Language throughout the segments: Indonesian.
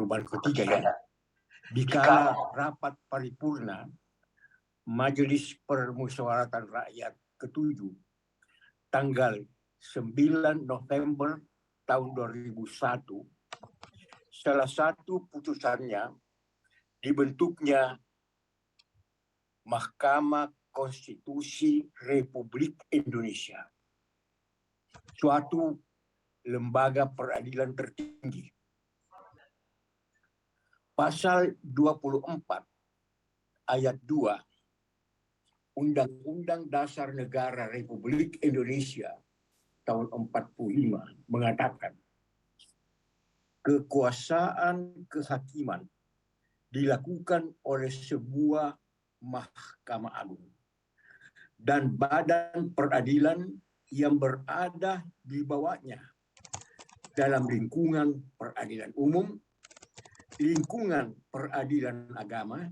perubahan ketiga ya. Dikala rapat paripurna Majelis Permusyawaratan Rakyat ke-7 tanggal 9 November tahun 2001, salah satu putusannya dibentuknya Mahkamah Konstitusi Republik Indonesia, suatu lembaga peradilan tertinggi. Pasal 24 ayat 2 Undang-Undang Dasar Negara Republik Indonesia tahun 45 mengatakan kekuasaan kehakiman dilakukan oleh sebuah Mahkamah Agung dan badan peradilan yang berada di bawahnya dalam lingkungan peradilan umum, lingkungan peradilan agama,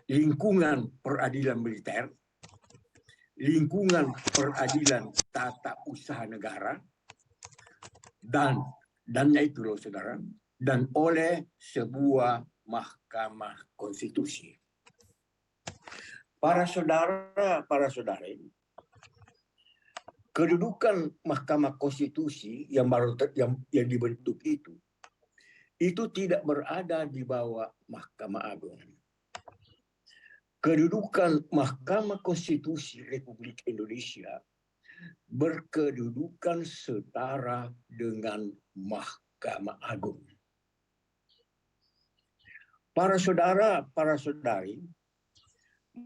lingkungan peradilan militer, lingkungan peradilan tata usaha negara, dannya itu loh saudara, dan oleh sebuah Mahkamah Konstitusi. Para saudari, kedudukan Mahkamah Konstitusi yang dibentuk itu tidak berada di bawah Mahkamah Agung. Kedudukan Mahkamah Konstitusi Republik Indonesia berkedudukan setara dengan Mahkamah Agung. Para saudari,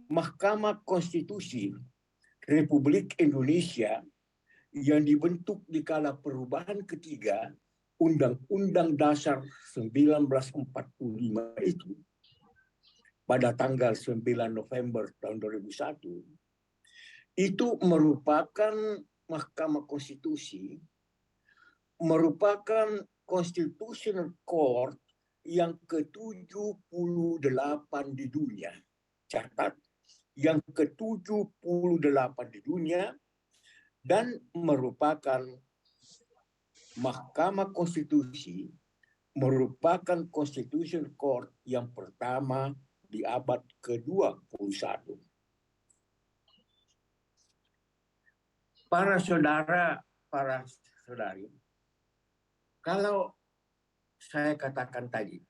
Mahkamah Konstitusi Republik Indonesia yang dibentuk di kala perubahan ketiga Undang-Undang Dasar 1945 itu pada tanggal 9 November tahun 2001 itu merupakan Mahkamah Konstitusi, merupakan Constitutional Court yang ke-78 di dunia. Catat, yang ke-78 di dunia, dan merupakan Mahkamah Konstitusi, merupakan Constitutional Court yang pertama di abad ke-21. Para saudari, kalau saya katakan tadi,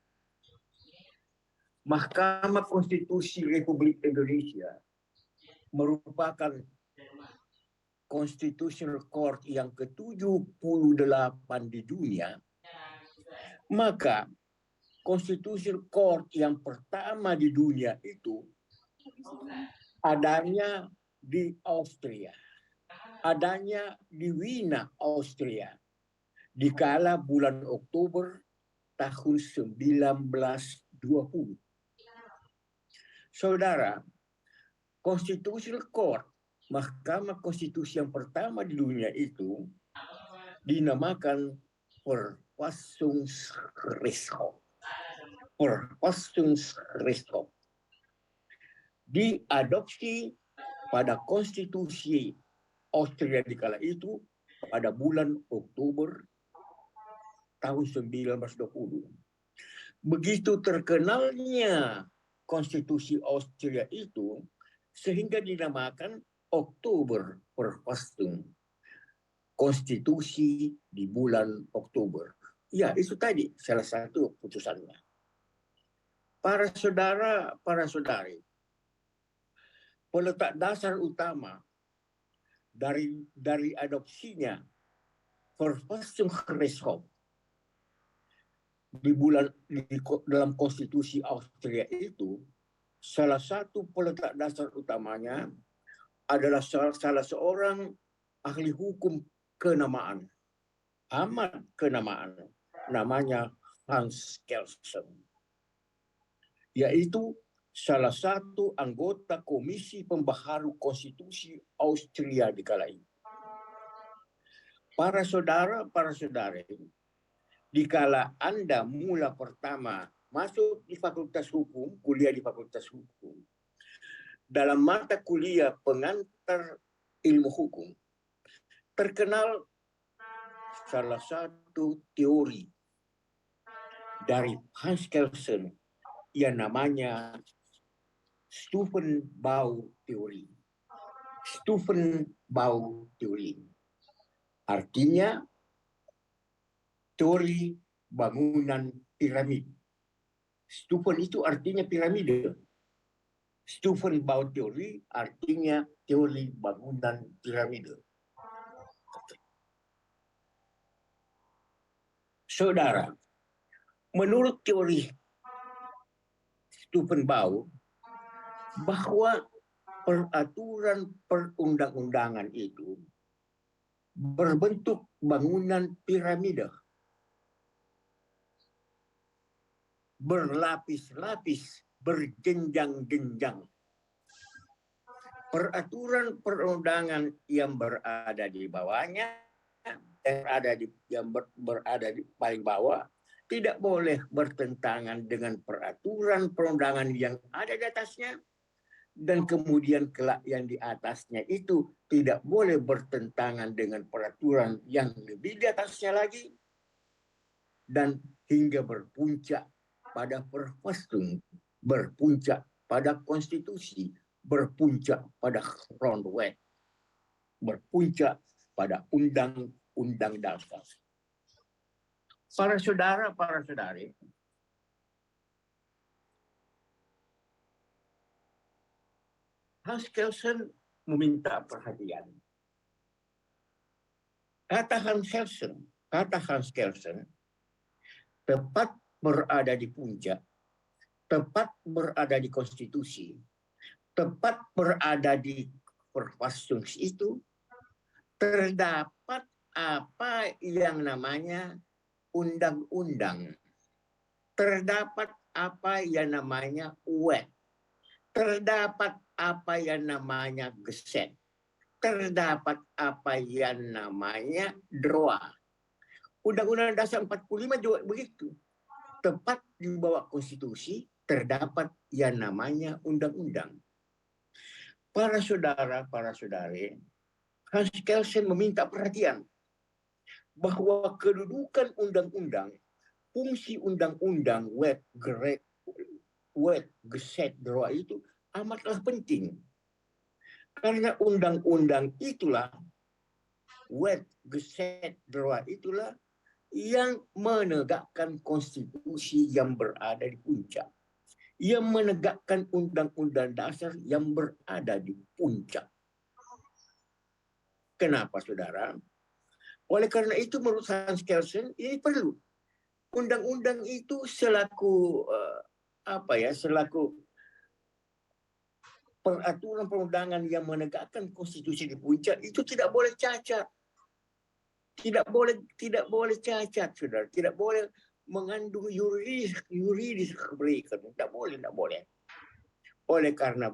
Mahkamah Konstitusi Republik Indonesia merupakan Constitutional Court yang ke-78 di dunia, maka Constitutional Court yang pertama di dunia itu adanya di Austria, adanya di Wina, Austria, di kala bulan Oktober tahun 1920. Saudara, Constitutional Court, Mahkamah Konstitusi yang pertama di dunia itu dinamakan Verfassungsgerichtshof. Verfassungsgerichtshof. Diadopsi pada konstitusi Austria di kala itu pada bulan Oktober tahun 1920. Begitu terkenalnya konstitusi Austria itu sehingga dinamakan Oktober Verfassung, konstitusi di bulan Oktober. Ya, itu tadi salah satu putusannya. Para saudari, peletak dasar utama dari adopsinya Verfassungsgerichtshof dalam konstitusi Austria itu, salah satu peletak dasar utamanya adalah salah seorang ahli hukum kenamaan, amat kenamaan, namanya Hans Kelsen, yaitu salah satu anggota Komisi Pembaharu Konstitusi Austria di kala itu. Para saudari, di kala Anda mula pertama masuk di Fakultas Hukum, kuliah di Fakultas Hukum, dalam mata kuliah pengantar ilmu hukum, terkenal salah satu teori dari Hans Kelsen yang namanya Stufenbau teori. Stufenbau teori. Artinya teori bangunan piramid. Stufen itu artinya piramide. Stufenbau teori artinya teori bangunan piramide. Saudara, menurut teori Stufenbau, bahwa peraturan perundang-undangan itu berbentuk bangunan piramida, berlapis-lapis, berjenjang-jenjang. Peraturan perundangan yang berada di bawahnya, yang berada di paling bawah, tidak boleh bertentangan dengan peraturan perundangan yang ada di atasnya, dan kemudian kelak yang di atasnya itu tidak boleh bertentangan dengan peraturan yang lebih di atasnya lagi, dan hingga berpuncak pada Verfassung, berpuncak pada konstitusi, berpuncak pada Grondwet, berpuncak pada undang-undang dasar. Para saudara, para saudari, Hans Kelsen meminta perhatian. Kata Hans Kelsen, tepat berada di puncak, tepat berada di konstitusi, tepat berada di Verfassung itu, terdapat apa yang namanya undang-undang. Terdapat apa yang namanya wet. Terdapat apa yang namanya geset. Terdapat apa yang namanya droa. Undang-Undang Dasar 45 juga begitu. Tepat di bawah konstitusi terdapat yang namanya undang-undang. Para saudara, para saudari, Hans Kelsen meminta perhatian bahwa kedudukan undang-undang, fungsi undang-undang wet geset droa itu amatlah penting. Karena undang-undang itulah, wet geset droa itulah yang menegakkan konstitusi yang berada di puncak. Yang menegakkan undang-undang dasar yang berada di puncak. Kenapa, saudara? Oleh karena itu, menurut Hans Kelsen, ini perlu. Undang-undang itu selaku selaku peraturan perundangan yang menegakkan konstitusi di puncak itu tidak boleh cacat. Tidak boleh cacat, saudara. Tidak boleh mengandung yuridis keberikan. Tidak boleh. Oleh karena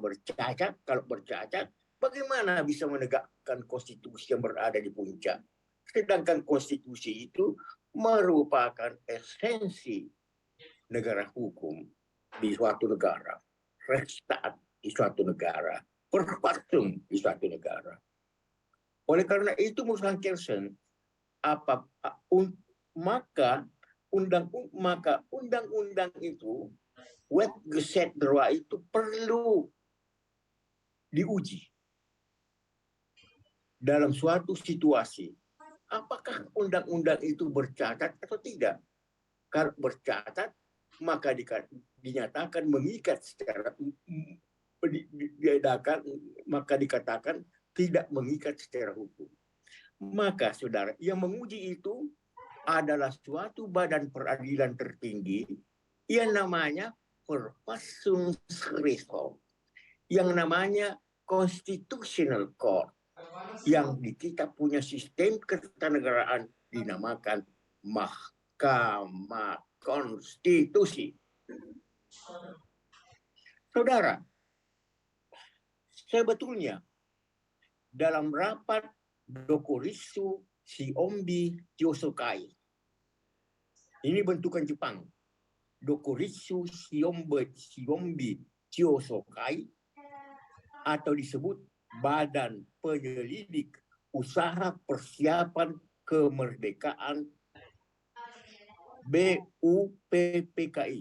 kalau bercacat, bagaimana bisa menegakkan konstitusi yang berada di puncak? Sedangkan konstitusi itu merupakan esensi negara hukum di suatu negara, Rechtsstaat di suatu negara, Verfassung di suatu negara. Oleh karena itu, menurut Kelsen, maka undang-undang itu, wet geset droa itu perlu diuji dalam suatu situasi. Apakah undang-undang itu bercacat atau tidak? Kalau bercacat, maka dinyatakan mengikat maka dikatakan tidak mengikat secara hukum. Maka, saudara, yang menguji itu adalah suatu badan peradilan tertinggi yang namanya Verfassungsgerichtshof, yang namanya Constitutional Court, yang di kita punya sistem ketatanegaraan dinamakan Mahkamah Konstitusi. Saudara, sebetulnya dalam rapat Dokuritsu Shiombi Chiosokai, ini bentukan Jepang, Dokuritsu Shiombi Chiosokai, atau disebut Badan Penyelidik Usaha Persiapan Kemerdekaan BUPPKI,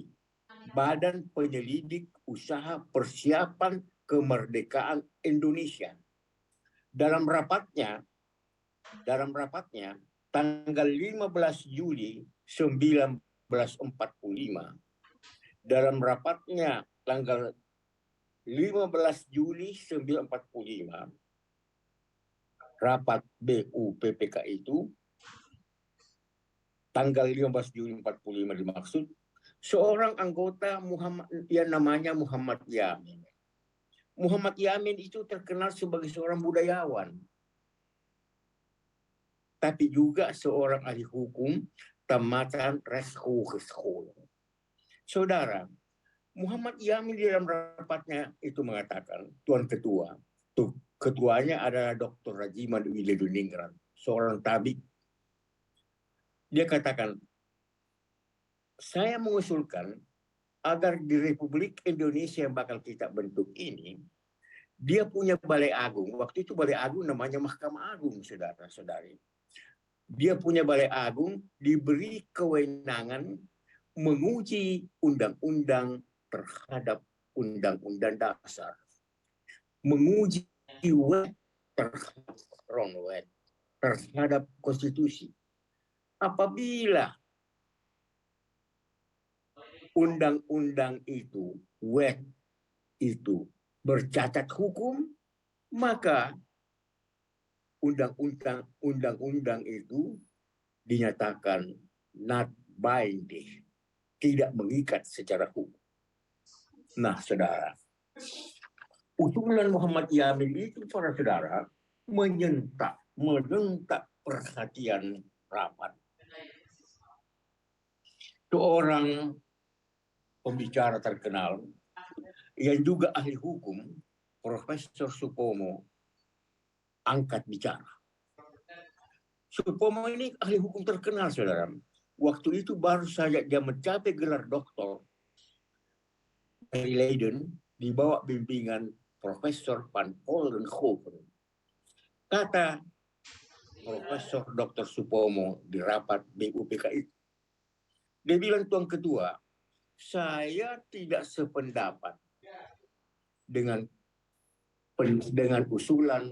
Badan Penyelidik Usaha Persiapan Kemerdekaan Indonesia. Dalam rapatnya tanggal 15 Juli 1945, dalam rapatnya tanggal 15 Juli 1945, rapat BUPPKI itu tanggal 15 Juli 45 dimaksud, seorang anggota yang namanya Muhammad Yamin. Muhammad Yamin itu terkenal sebagai seorang budayawan, tapi juga seorang ahli hukum tamatan Rechtshogeschool. Saudara, Muhammad Yamin di dalam rapatnya itu mengatakan, Tuan Ketua, ketuanya adalah Dr. Rajiman Wileduningrat, seorang tabib. Dia katakan, saya mengusulkan agar di Republik Indonesia yang bakal kita bentuk ini, dia punya balai agung. Waktu itu balai agung namanya Mahkamah Agung, saudara-saudari. Dia punya balai agung, diberi kewenangan menguji undang-undang terhadap undang-undang dasar. Menguji terhadap konstitusi. Apabila undang-undang itu, itu bercacat hukum, maka undang-undang itu dinyatakan not binding, tidak mengikat secara hukum. Nah, saudara, usulan Muhammad Yamin itu, para saudara, menyentak perhatian rapat. Seorang pembicara terkenal yang juga ahli hukum, Profesor Supomo, angkat bicara. Supomo ini ahli hukum terkenal, saudara. Waktu itu baru saja dia mencapai gelar doktor dari Leiden di bawah bimbingan Profesor Van Vollenhoven. Kata Profesor Dr. Supomo di rapat BUPKI, dia bilang, Tuan Ketua, saya tidak sependapat dengan usulan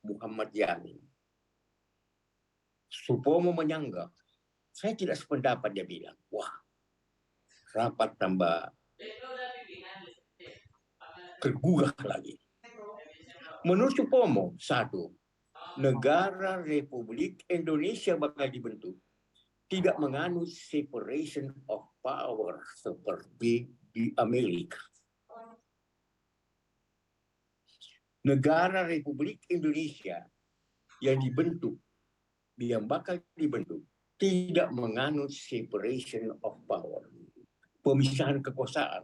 Muhammad Yamin. Supomo menyanggah, saya tidak sependapat, dia bilang. Wah, rapat tambah tergugah lagi. Menurut Supomo, satu, negara Republik Indonesia bakal dibentuk tidak menganut separation of power seperti di Amerika. Negara Republik Indonesia yang bakal dibentuk tidak menganut separation of power, pemisahan kekuasaan.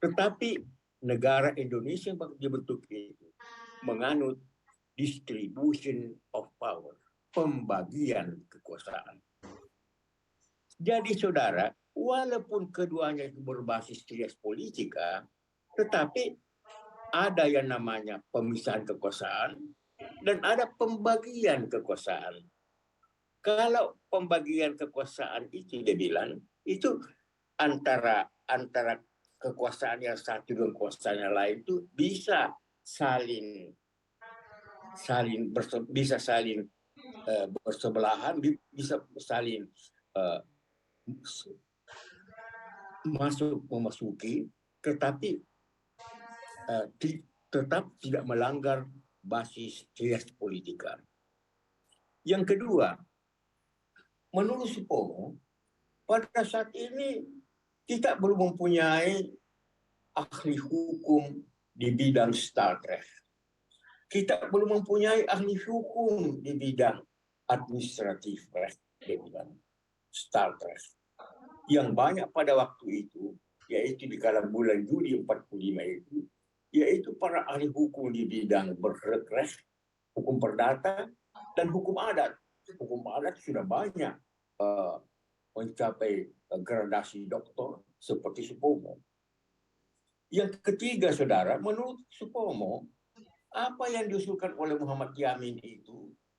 Tetapi negara Indonesia yang bakal dibentuk itu menganut distribution of power, pembagian kekuasaan. Jadi saudara, walaupun keduanya itu berbasis trias politika, tetapi ada yang namanya pemisahan kekuasaan dan ada pembagian kekuasaan. Kalau pembagian kekuasaan itu dia bilang, itu antara kekuasaan yang satu dan kekuasaan yang lain itu bisa saling bersebelahan, bisa saling memasuki, tetapi tetap tidak melanggar basis trias politika. Yang kedua, menurut Supomo, pada saat ini kita belum mempunyai ahli hukum di bidang Star Trek. Kita belum mempunyai ahli hukum di bidang administratif, di bidang Star Trek. Yang banyak pada waktu itu, yaitu di kala bulan Juli 45 itu, yaitu para ahli hukum di bidang berregres, hukum perdata, dan hukum adat. Hukum adat sudah banyak mencapai gradasi doktor seperti Supomo. Yang ketiga, saudara, menurut Supomo, apa yang diusulkan oleh Muhammad Yamin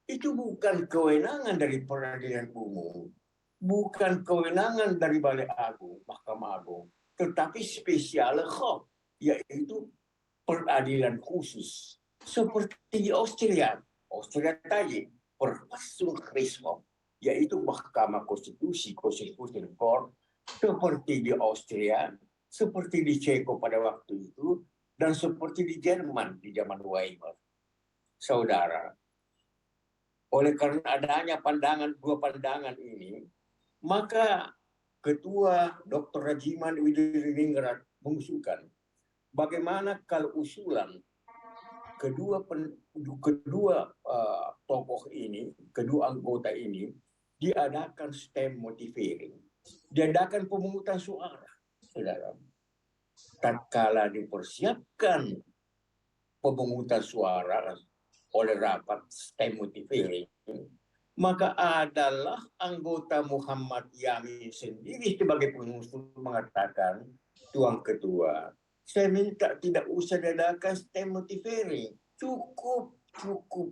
itu bukan kewenangan dari peradilan umum. bukan kewenangan dari Balai Agung, Mahkamah Agung, tetapi spesial hak, yaitu peradilan khusus. Seperti di Austria. Austria tadi, Verfassungsgerichtshof, yaitu Mahkamah Konstitusi, Constitutional Court, seperti di Austria, seperti di Ceko pada waktu itu, dan seperti di Jerman di zaman Weimar. Saudara, oleh karena adanya dua pandangan ini, maka Ketua Dr. Rajiman Widiriningrat mengusulkan bagaimana kalau usulan kedua tokoh ini, kedua anggota ini diadakan stem motivering, diadakan pemungutan suara, saudara. Tatkala dipersiapkan pemungutan suara oleh rapat stem motivering, maka adalah anggota Muhammad Yamin sendiri sebagai pengusul mengatakan, Tuan Ketua, saya minta tidak usah diadakan stem motivering, cukup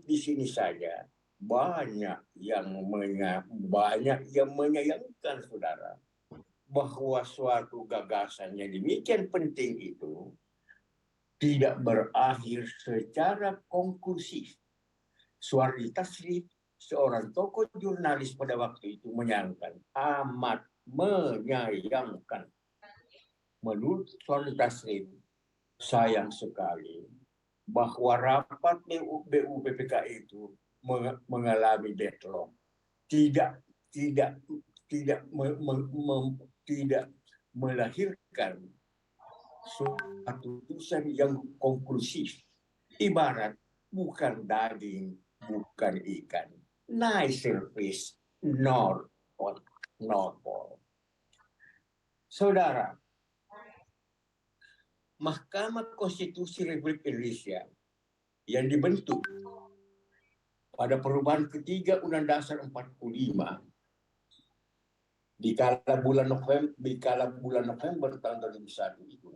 di sini saja. Banyak yang menyayangkan, saudara, bahwa suatu gagasan yang demikian penting itu tidak berakhir secara konklusif. Suardi Tasrif, seorang tokoh jurnalis pada waktu itu, amat menyayangkan. Menurut Suardi Tasrif, sayang sekali bahwa rapat BUPPK itu mengalami deadlock, tidak melahirkan suatu putusan yang konklusif. Ibarat bukan daging, bukan ikan. Neither fish nor pork. Saudara, Mahkamah Konstitusi Republik Indonesia yang dibentuk pada perubahan ketiga Undang Dasar 45 di kala bulan November tahun 2001 itu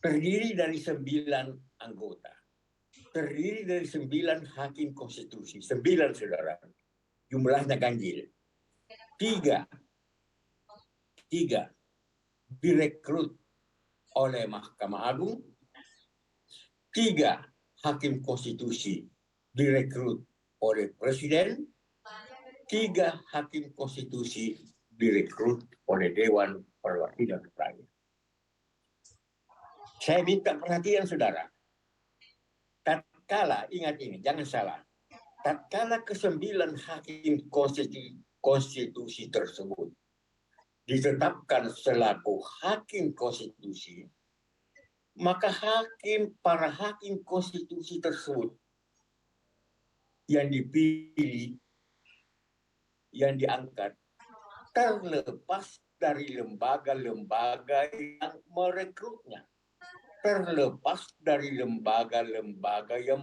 terdiri dari 9 anggota, terdiri dari 9 hakim konstitusi, 9 saudara, jumlahnya ganjil. 3 direkrut oleh Mahkamah Agung, 3 hakim konstitusi direkrut oleh Presiden, 3 hakim konstitusi direkrut oleh Dewan Perwakilan Rakyat. Saya minta perhatian, saudara. Tatkala, ingat ini, jangan salah. Tatkala ke-9 hakim konstitusi tersebut ditetapkan selaku hakim konstitusi, maka para hakim konstitusi tersebut yang dipilih, yang diangkat, terlepas dari lembaga-lembaga yang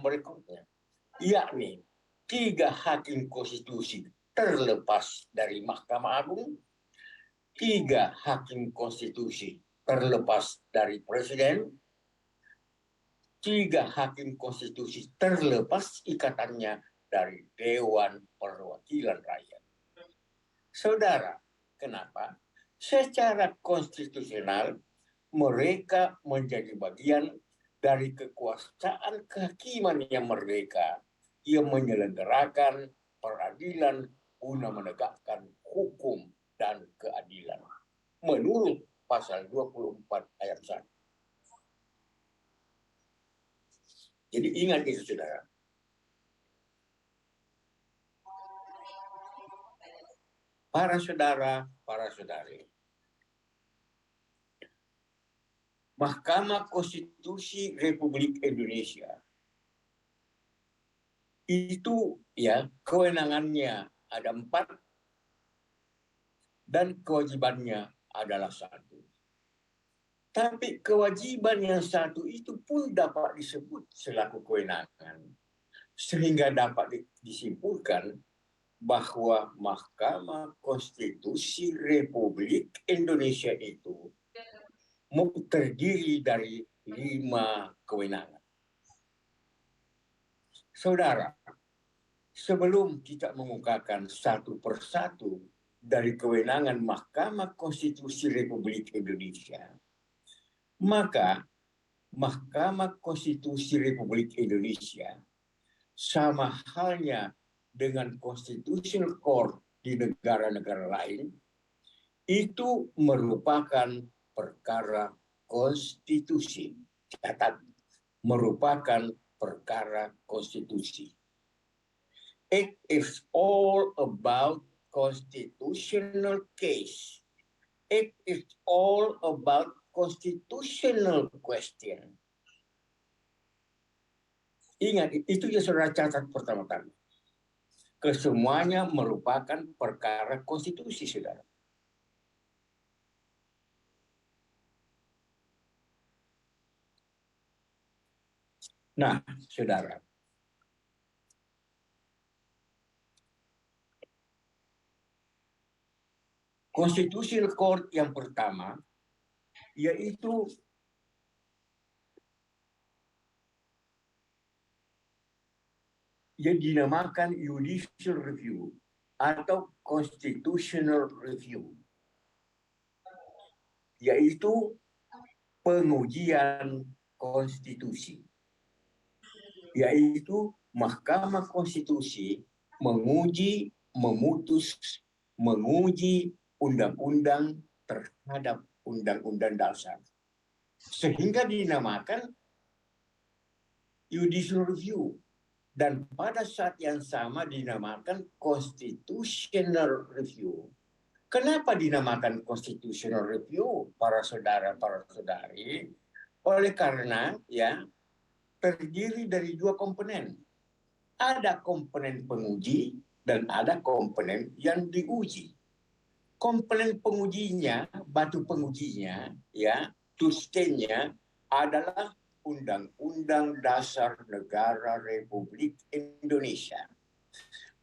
merekrutnya. Yakni 3 hakim konstitusi terlepas dari Mahkamah Agung, 3 hakim konstitusi terlepas dari Presiden, 3 hakim konstitusi terlepas ikatannya dari Dewan Perwakilan Rakyat. Saudara, kenapa? Secara konstitusional mereka menjadi bagian dari kekuasaan kehakiman yang merdeka yang menyelenggarakan peradilan guna menegakkan hukum dan keadilan menurut pasal 24 ayat 1. Jadi ingat itu, saudara. Para saudara, para saudari, Mahkamah Konstitusi Republik Indonesia itu ya kewenangannya ada 4 dan kewajibannya adalah 1. Tapi kewajiban yang 1 itu pun dapat disebut selaku kewenangan, sehingga dapat disimpulkan bahwa Mahkamah Konstitusi Republik Indonesia itu terdiri dari 5 kewenangan. Saudara, sebelum kita mengukakan satu persatu dari kewenangan Mahkamah Konstitusi Republik Indonesia, maka Mahkamah Konstitusi Republik Indonesia sama halnya dengan Constitutional Court di negara-negara lain, itu merupakan perkara konstitusi. Catat, merupakan perkara konstitusi. It is all about constitutional case. It is all about constitutional question. Ingat, itu yang saudara catat pertama-tama. Kesemuanya merupakan perkara konstitusi, saudara. Nah, saudara, Constitutional Court yang pertama yaitu yang dinamakan judicial review atau constitutional review, yaitu pengujian konstitusi, yaitu Mahkamah Konstitusi menguji, memutus, menguji undang-undang terhadap undang-undang dasar, sehingga dinamakan judicial review. Dan pada saat yang sama dinamakan constitutional review. Kenapa dinamakan constitutional review, para saudara, para saudari? Oleh karena ya terdiri dari dua komponen. Ada komponen penguji dan ada komponen yang diuji. Komponen pengujinya, batu pengujinya, ya, tustennya adalah Undang-Undang Dasar Negara Republik Indonesia.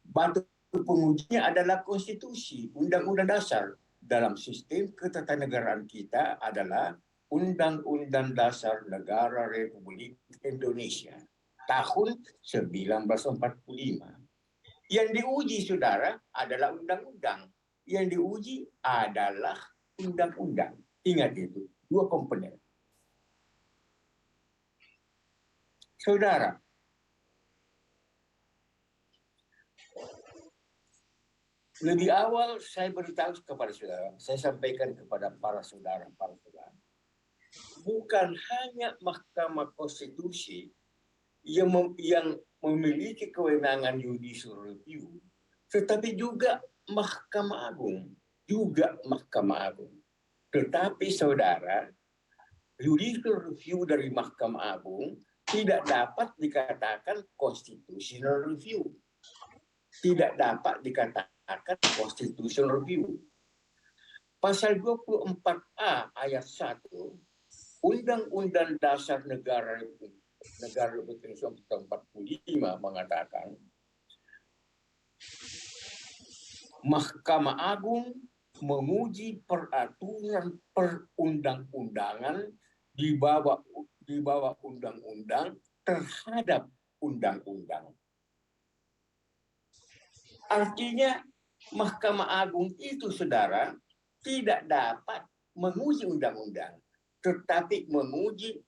Batu pengujinya adalah konstitusi, Undang-Undang Dasar. Dalam sistem ketatanegaraan kita adalah Undang-Undang Dasar Negara Republik Indonesia tahun 1945. Yang diuji, saudara, adalah undang-undang. Yang diuji adalah undang-undang. Ingat itu, dua komponen. Saudara, lebih awal saya beritahu kepada saudara, saya sampaikan kepada para saudara, bukan hanya Mahkamah Konstitusi yang memiliki kewenangan judicial review, tetapi juga Mahkamah Agung, Tetapi saudara, judicial review dari Mahkamah Agung tidak dapat dikatakan constitutional review. Tidak dapat dikatakan constitutional review. Pasal 24A ayat 1 Undang-Undang Dasar Negara Republik Indonesia tahun 45 mengatakan Mahkamah Agung menguji peraturan perundang-undangan di bawah undang-undang terhadap undang-undang. Artinya Mahkamah Agung itu, saudara, tidak dapat menguji undang-undang, tetapi menguji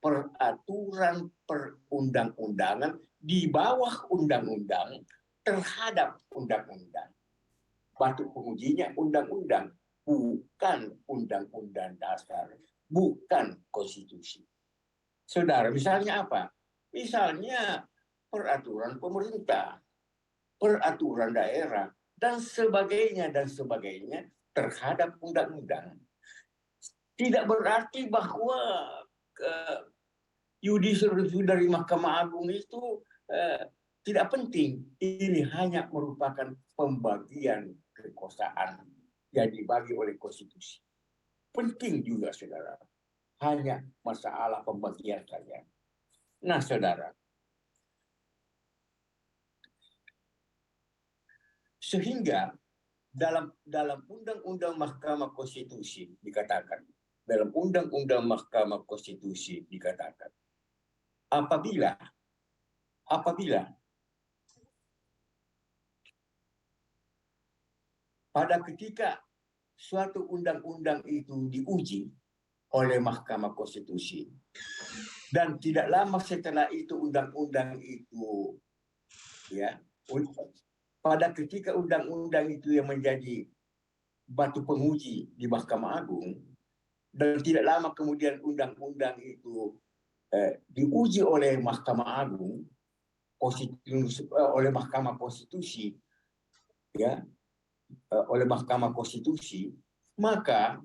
peraturan perundang-undangan di bawah undang-undang terhadap undang-undang. Batu pengujinya undang-undang, bukan undang-undang dasar, bukan konstitusi. Saudara, misalnya apa? Misalnya peraturan pemerintah, peraturan daerah, dan sebagainya terhadap undang-undang. Tidak berarti bahwa judicial review dari Mahkamah Agung itu tidak penting. Ini hanya merupakan pembagian kekuasaan yang dibagi oleh konstitusi. Penting juga, saudara. Hanya masalah pembagian saja. Nah, saudara, sehingga dalam Undang-Undang Mahkamah Konstitusi dikatakan, apabila pada ketika suatu undang-undang itu diuji oleh Mahkamah Konstitusi dan tidak lama setelah itu undang-undang itu ya pada ketika undang-undang itu yang menjadi batu penguji di Mahkamah Agung dan tidak lama kemudian undang-undang itu diuji oleh Mahkamah Agung oleh Mahkamah Konstitusi ya oleh Mahkamah Konstitusi, maka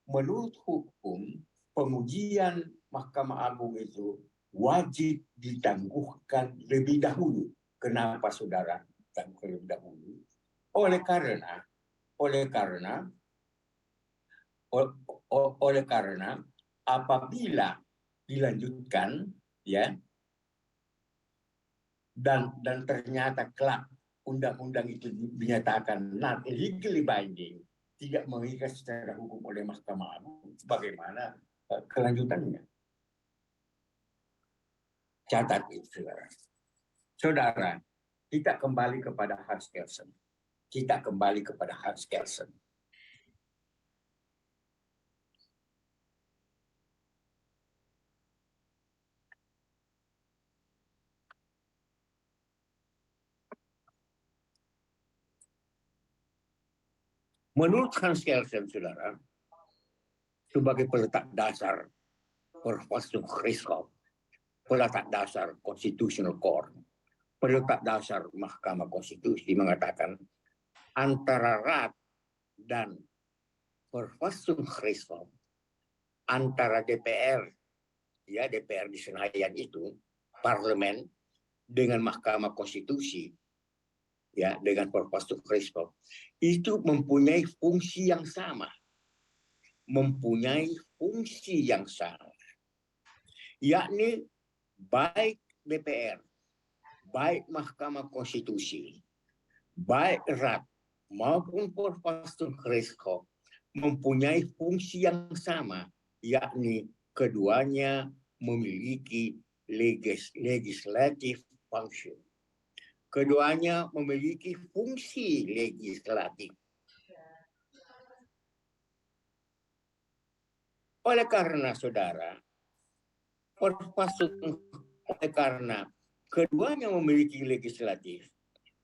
menurut hukum pengujian Mahkamah Agung itu wajib ditangguhkan lebih dahulu. Kenapa saudara tangguhkan lebih dahulu? Oleh karena apabila dilanjutkan ya dan ternyata kelak undang-undang itu dinyatakan not legally binding, tidak mengikat secara hukum oleh Mahkamah Agung, bagaimana kelanjutannya? Catat itu, saudara. Saudara, kita kembali kepada Hans Kelsen. Menurut Hans Kelsen, saudara, sebagai peletak dasar Verfassungsgerichtshof, peletak dasar Constitutional Court, peletak dasar Mahkamah Konstitusi mengatakan antara Rat dan Verfassungsgerichtshof, antara DPR, ya DPR di Senayan itu, parlemen dengan Mahkamah Konstitusi, ya dengan Verfassungsgerichtshof, itu mempunyai fungsi yang sama, yakni baik DPR, baik Mahkamah Konstitusi, baik Rat maupun Verfassungsgerichtshof mempunyai fungsi yang sama, yakni keduanya memiliki legislative function. Keduanya memiliki fungsi legislatif. Oleh karena saudara, oleh karena keduanya memiliki legislatif,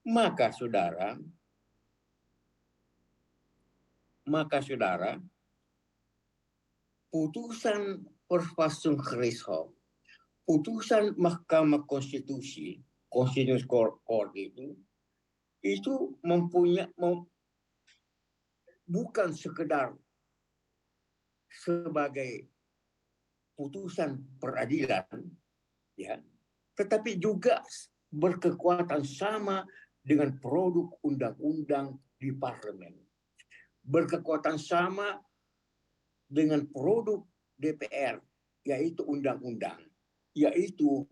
maka saudara, putusan Verfassungsgerichtshof, putusan Mahkamah Konstitusi, Constitutional Court itu bukan sekedar sebagai putusan peradilan, ya, tetapi juga berkekuatan sama dengan produk undang-undang di parlemen, berkekuatan sama dengan produk DPR, yaitu undang-undang, yaitu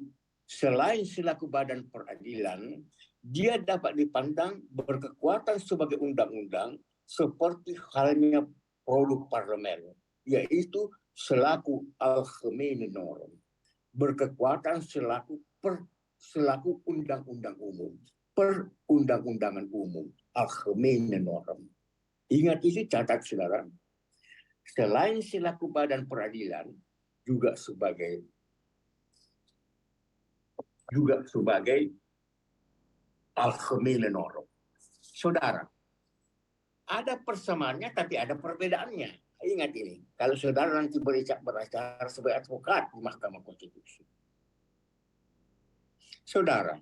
selain selaku badan peradilan, dia dapat dipandang berkekuatan sebagai undang-undang seperti halnya produk parlemen, yaitu selaku Algemene Norm, berkekuatan selaku undang-undang umum, perundang-undangan umum, Algemene Norm. Ingat itu, catat saudara. Selain selaku badan peradilan, juga sebagai Algemene Norm. Saudara, ada persamaannya tapi ada perbedaannya. Ingat ini, kalau saudara nanti beracara sebagai advokat di Mahkamah Konstitusi. Saudara,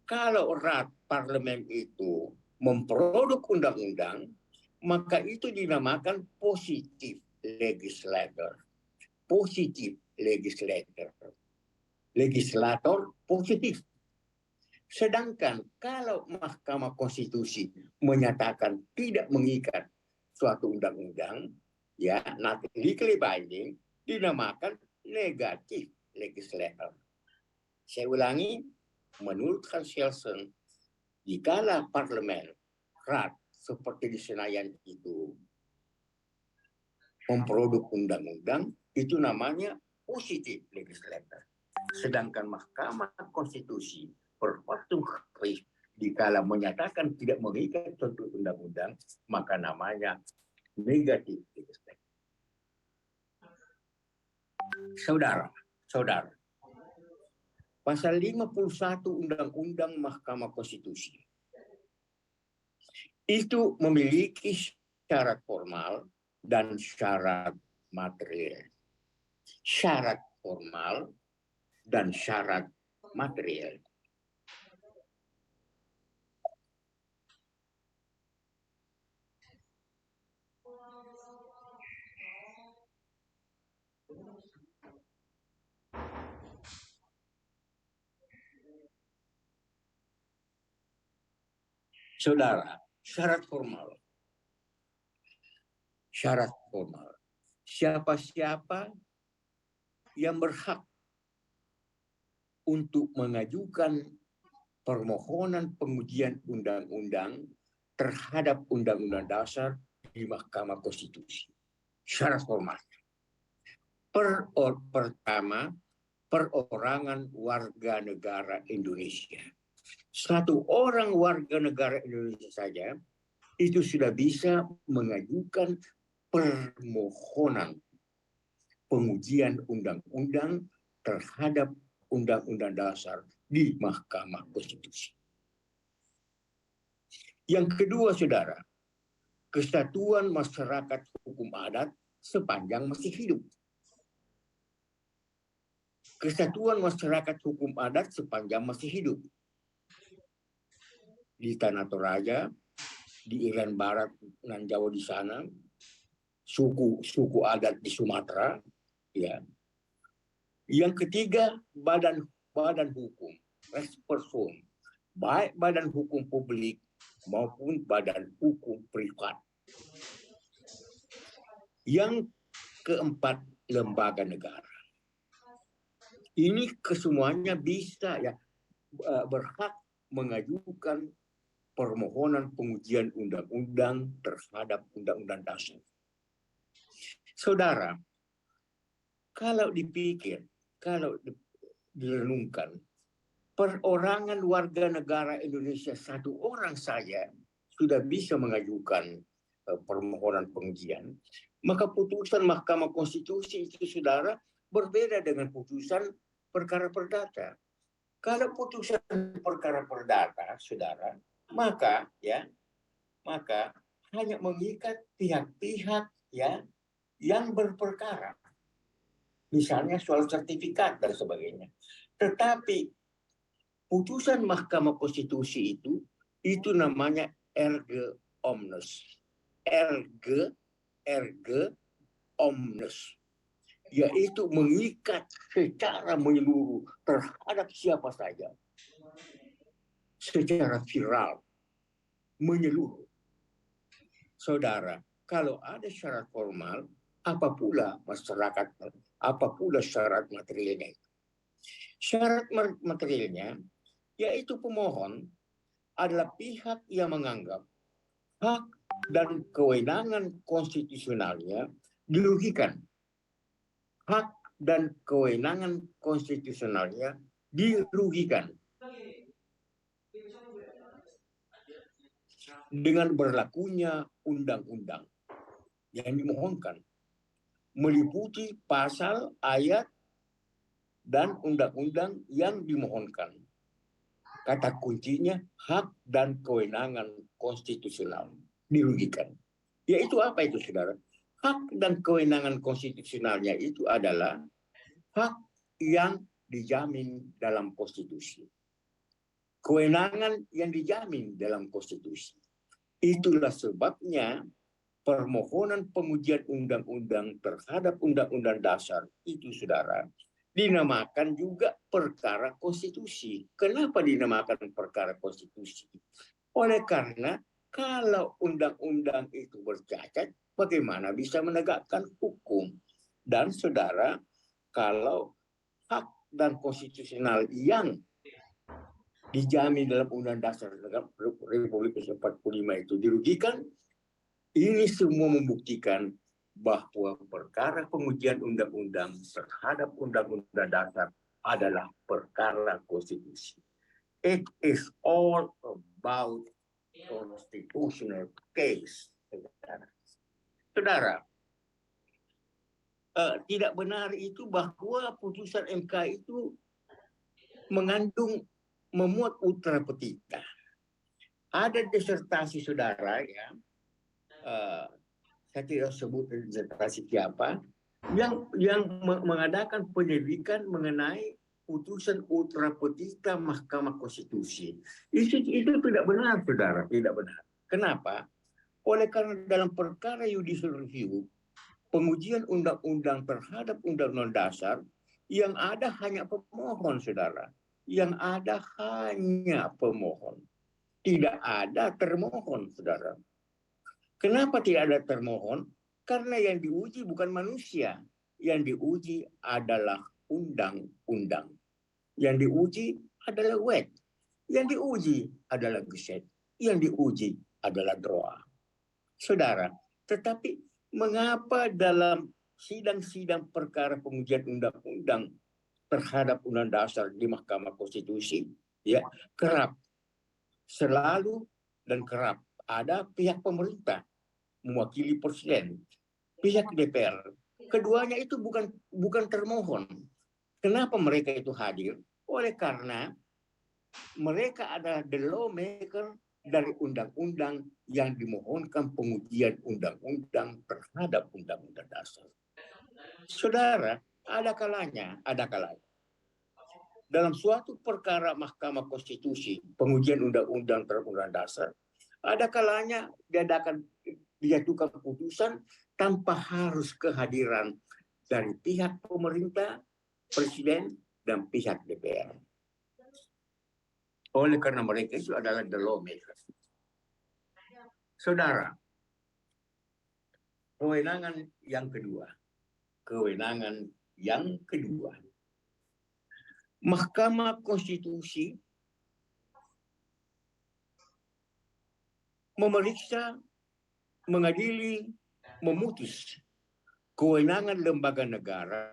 kalau Rat parlemen itu memproduk undang-undang, maka itu dinamakan positif legislator. Legislator positif. Sedangkan kalau Mahkamah Konstitusi menyatakan tidak mengikat suatu undang-undang, ya, not legally binding, dinamakan negatif legislator. Saya ulangi, menurut Hans Kelsen, jikalau parlemen, Rat, seperti di Senayan itu, memproduk undang-undang, itu namanya positif legislator. Sedangkan Mahkamah Konstitusi, Dikala menyatakan tidak mengikat suatu undang-undang, maka namanya negatif effect. Saudara, Pasal 51 Undang-Undang Mahkamah Konstitusi itu memiliki syarat formal dan syarat material. Syarat formal dan syarat material. Saudara, syarat formal. Syarat formal. Siapa-siapa yang berhak untuk mengajukan permohonan pengujian undang-undang terhadap undang-undang dasar di Mahkamah Konstitusi. Syarat formal. Pertama, perorangan warga negara Indonesia. Satu orang warga negara Indonesia saja itu sudah bisa mengajukan permohonan pengujian undang-undang terhadap undang-undang dasar di Mahkamah Konstitusi. Yang kedua, saudara, kesatuan masyarakat hukum adat sepanjang masih hidup. Kesatuan masyarakat hukum adat sepanjang masih hidup. Di Tanah Toraja, di Irian Barat dan Jawa di sana, suku adat di Sumatera, ya. Yang ketiga, badan hukum, person, baik badan hukum publik maupun badan hukum privat. Yang keempat, lembaga negara. Ini kesemuanya bisa ya berhak mengajukan permohonan pengujian undang-undang terhadap undang-undang dasar. Saudara, kalau dipikir, kalau direnungkan, perorangan warga negara Indonesia satu orang saja sudah bisa mengajukan permohonan pengujian, maka putusan Mahkamah Konstitusi itu, saudara, berbeda dengan putusan perkara perdata. Kalau putusan perkara perdata, saudara, maka hanya mengikat pihak-pihak ya yang berperkara. Misalnya soal sertifikat dan sebagainya. Tetapi putusan Mahkamah Konstitusi itu namanya erga omnes. Erga omnes. Yaitu mengikat secara menyeluruh terhadap siapa saja. Secara viral. Menyeluruh. Saudara, kalau ada syarat formal, apa pula syarat materialnya? Syarat materialnya, yaitu pemohon adalah pihak yang menganggap hak dan kewenangan konstitusionalnya dirugikan. Hak dan kewenangan konstitusionalnya dirugikan dengan berlakunya undang-undang yang dimohonkan, meliputi pasal, ayat, dan undang-undang yang dimohonkan. Kata kuncinya hak dan kewenangan konstitusional dirugikan. Yaitu apa itu, saudara? Hak dan kewenangan konstitusionalnya itu adalah hak yang dijamin dalam konstitusi. Kewenangan yang dijamin dalam konstitusi. Itulah sebabnya permohonan pengujian undang-undang terhadap undang-undang dasar itu, saudara, dinamakan juga perkara konstitusi. Kenapa dinamakan perkara konstitusi? Oleh karena kalau undang-undang itu bercacat, bagaimana bisa menegakkan hukum? Dan saudara, kalau hak dan konstitusional yang dijamin dalam Undang-Undang Dasar Republik Indonesia 45 itu dirugikan, ini semua membuktikan bahwa perkara pengujian undang-undang terhadap undang-undang dasar adalah perkara konstitusi. It is all about constitutional case. Saudara, tidak benar itu bahwa putusan MK itu memuat ultra petita. Ada disertasi saudara ya, saya tidak sebut disertasi siapa, yang mengadakan penyelidikan mengenai putusan ultra petita Mahkamah Konstitusi. Itu tidak benar, saudara, tidak benar. Kenapa? Oleh karena dalam perkara judicial review, pengujian undang-undang terhadap undang-undang dasar, yang ada hanya pemohon, saudara. Yang ada hanya pemohon. Tidak ada termohon, saudara. Kenapa tidak ada termohon? Karena yang diuji bukan manusia. Yang diuji adalah undang-undang. Yang diuji adalah WET. Yang diuji adalah GESET. Yang diuji adalah DROA. Saudara, tetapi mengapa dalam sidang-sidang perkara pengujian undang-undang terhadap undang dasar di Mahkamah Konstitusi, ya, selalu kerap ada pihak pemerintah mewakili presiden, pihak DPR. Keduanya itu bukan termohon. Kenapa mereka itu hadir? Oleh karena mereka adalah the lawmaker dari undang-undang yang dimohonkan pengujian undang-undang terhadap undang-undang dasar. Saudara, ada kalanya dalam suatu perkara Mahkamah Konstitusi, pengujian undang-undang terhadap undang dasar, ada kalanya dijatuhkan keputusan tanpa harus kehadiran dari pihak pemerintah, presiden, dan pihak DPR. Oleh karena mereka itu adalah the lawmakers. Saudara, kewenangan yang kedua. Mahkamah Konstitusi memeriksa, mengadili, memutus kewenangan lembaga negara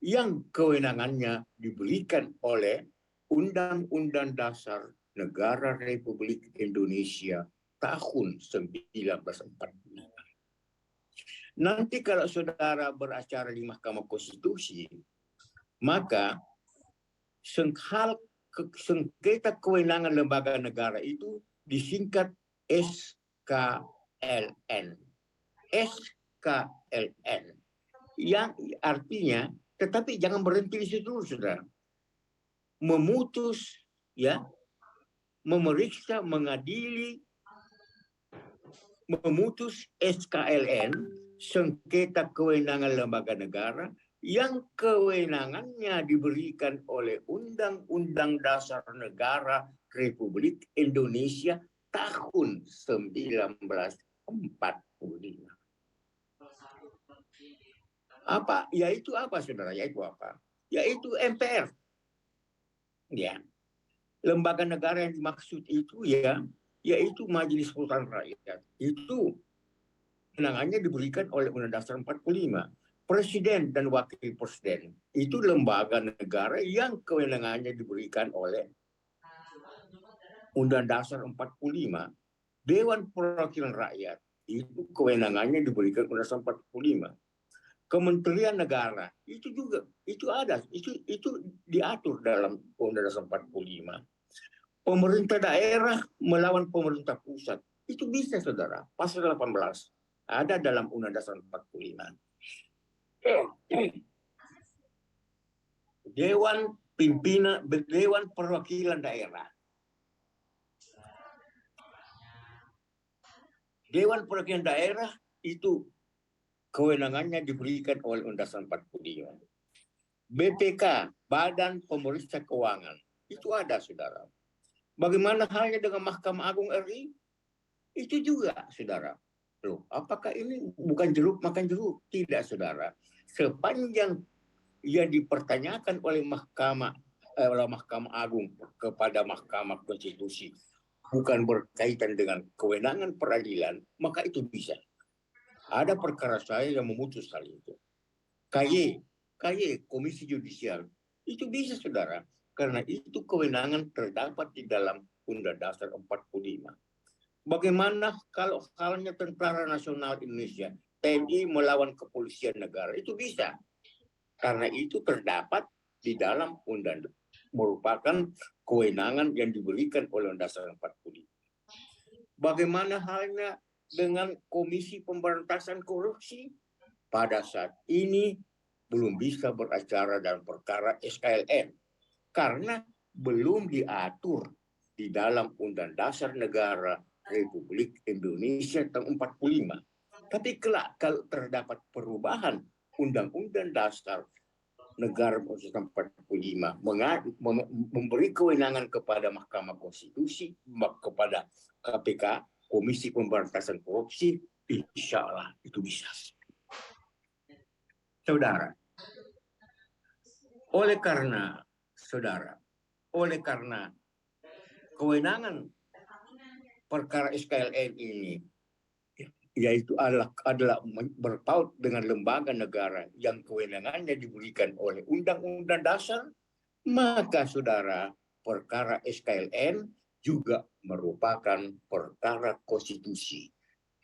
yang kewenangannya diberikan oleh Undang-Undang Dasar Negara Republik Indonesia tahun 1945. Nanti kalau saudara beracara di Mahkamah Konstitusi, maka sengketa kewenangan lembaga negara itu disingkat SKLN. SKLN. Yang artinya, tetapi jangan berhenti di situ, saudara. Memutus, ya, memeriksa, mengadili, memutus SKLN, sengketa kewenangan lembaga negara, yang kewenangannya diberikan oleh Undang-Undang Dasar Negara Republik Indonesia tahun 1945. Apa? Yaitu apa, saudara? Yaitu MPR. Ya. Lembaga negara yang dimaksud itu yaitu Majelis Permusyawaratan Rakyat. Itu kewenangannya diberikan oleh Undang-Undang Dasar 45. Presiden dan wakil presiden itu lembaga negara yang kewenangannya diberikan oleh Undang-Undang Dasar 45. Dewan Perwakilan Rakyat itu kewenangannya diberikan Undang-Undang Dasar 45. Kementerian Negara itu juga itu diatur dalam Undang-Undang Dasar 45. Pemerintah daerah melawan pemerintah pusat itu bisa, saudara. Pasal 18 ada dalam Undang-Undang Dasar 45. Dewan Perwakilan Daerah. Dewan Perwakilan Daerah itu kewenangannya diberikan oleh Undang-Undang Dasar 45. BPK, Badan Pemeriksa Keuangan, itu ada, saudara. Bagaimana halnya dengan Mahkamah Agung RI? Itu juga, saudara. Loh, apakah ini bukan jeruk makan jeruk? Tidak, saudara. Sepanjang yang dipertanyakan oleh Mahkamah Agung kepada Mahkamah Konstitusi bukan berkaitan dengan kewenangan peradilan, maka itu bisa. Ada perkara saya yang memutus hal itu. KY, Komisi Yudisial, itu bisa, saudara. karena itu kewenangan terdapat di dalam Undang Dasar 45. Bagaimana kalau halnya Tentara Nasional Indonesia, TNI melawan kepolisian negara? Itu bisa. Karena itu terdapat di dalam undang, merupakan kewenangan yang diberikan oleh Undang Dasar 45. Bagaimana halnya dengan Komisi Pemberantasan Korupsi? Pada saat ini belum bisa beracara dalam perkara SKLN karena belum diatur di dalam Undang Dasar Negara Republik Indonesia tahun 45. Tapi kelak kalau terdapat perubahan Undang-Undang Dasar Negara 45 memberi kewenangan kepada Mahkamah Konstitusi, kepada KPK, Komisi Pemberantasan Korupsi, insya Allah itu bisa. Saudara, oleh karena kewenangan perkara SKLN ini yaitu adalah berpaut dengan lembaga negara yang kewenangannya diberikan oleh Undang-Undang Dasar, maka saudara, perkara SKLN juga merupakan perkara konstitusi.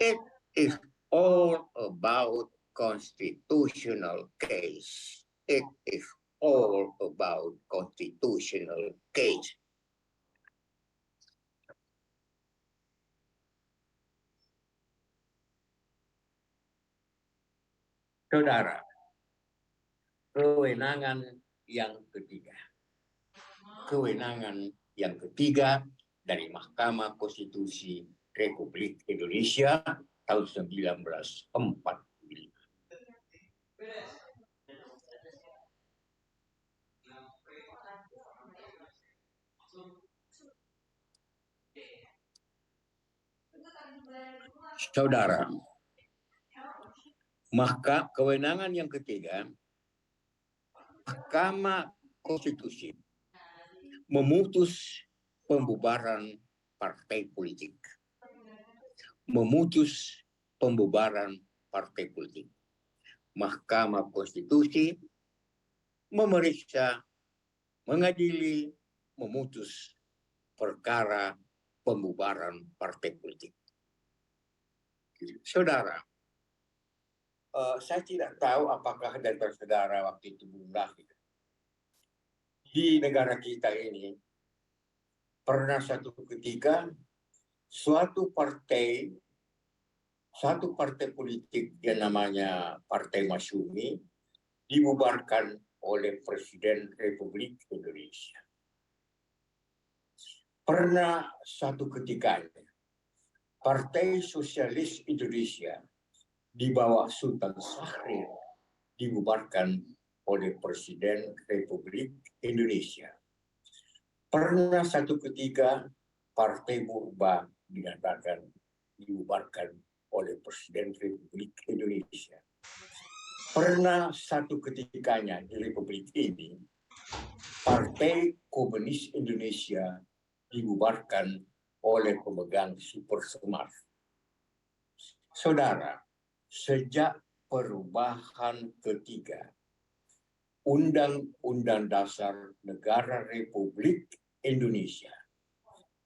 It is all about constitutional case. It is all about constitutional case. Saudara, kewenangan yang ketiga. Kewenangan yang ketiga dari Mahkamah Konstitusi Republik Indonesia tahun 1945. Saudara, maka kewenangan yang ketiga, Mahkamah Konstitusi memutus pembubaran partai politik. Memutus pembubaran partai politik. Mahkamah Konstitusi memeriksa, mengadili, memutus perkara pembubaran partai politik. Saudara, saya tidak tahu apakah dari saudara waktu itu belum lahir. Di negara kita ini pernah satu ketika suatu partai politik yang namanya Partai Masyumi dibubarkan oleh Presiden Republik Indonesia. Pernah satu ketika Partai Sosialis Indonesia di bawah Sultan Syahrir dibubarkan oleh Presiden Republik Indonesia. Pernah satu ketika Partai Buruh dinyatakan dibubarkan oleh Presiden Republik Indonesia. Pernah satu ketikanya di Republik ini Partai Komunis Indonesia dibubarkan oleh pemegang Super Semar. Saudara, sejak perubahan ketiga Undang-Undang Dasar Negara Republik Indonesia,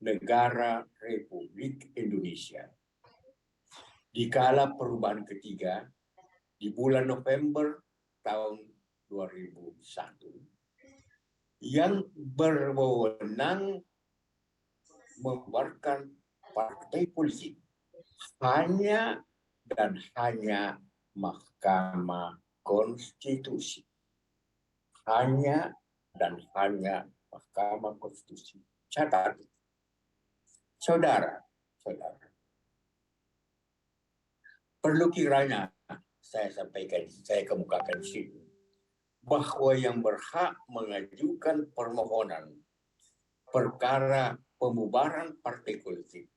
Negara Republik Indonesia, di kala perubahan ketiga di bulan November tahun 2001 yang berwenang membubarkan partai politik hanya dan hanya Mahkamah Konstitusi. Hanya dan hanya Mahkamah Konstitusi. Catat. Saudara, perlu kiranya saya kemukakan di sini bahwa yang berhak mengajukan permohonan perkara pembubaran partai politik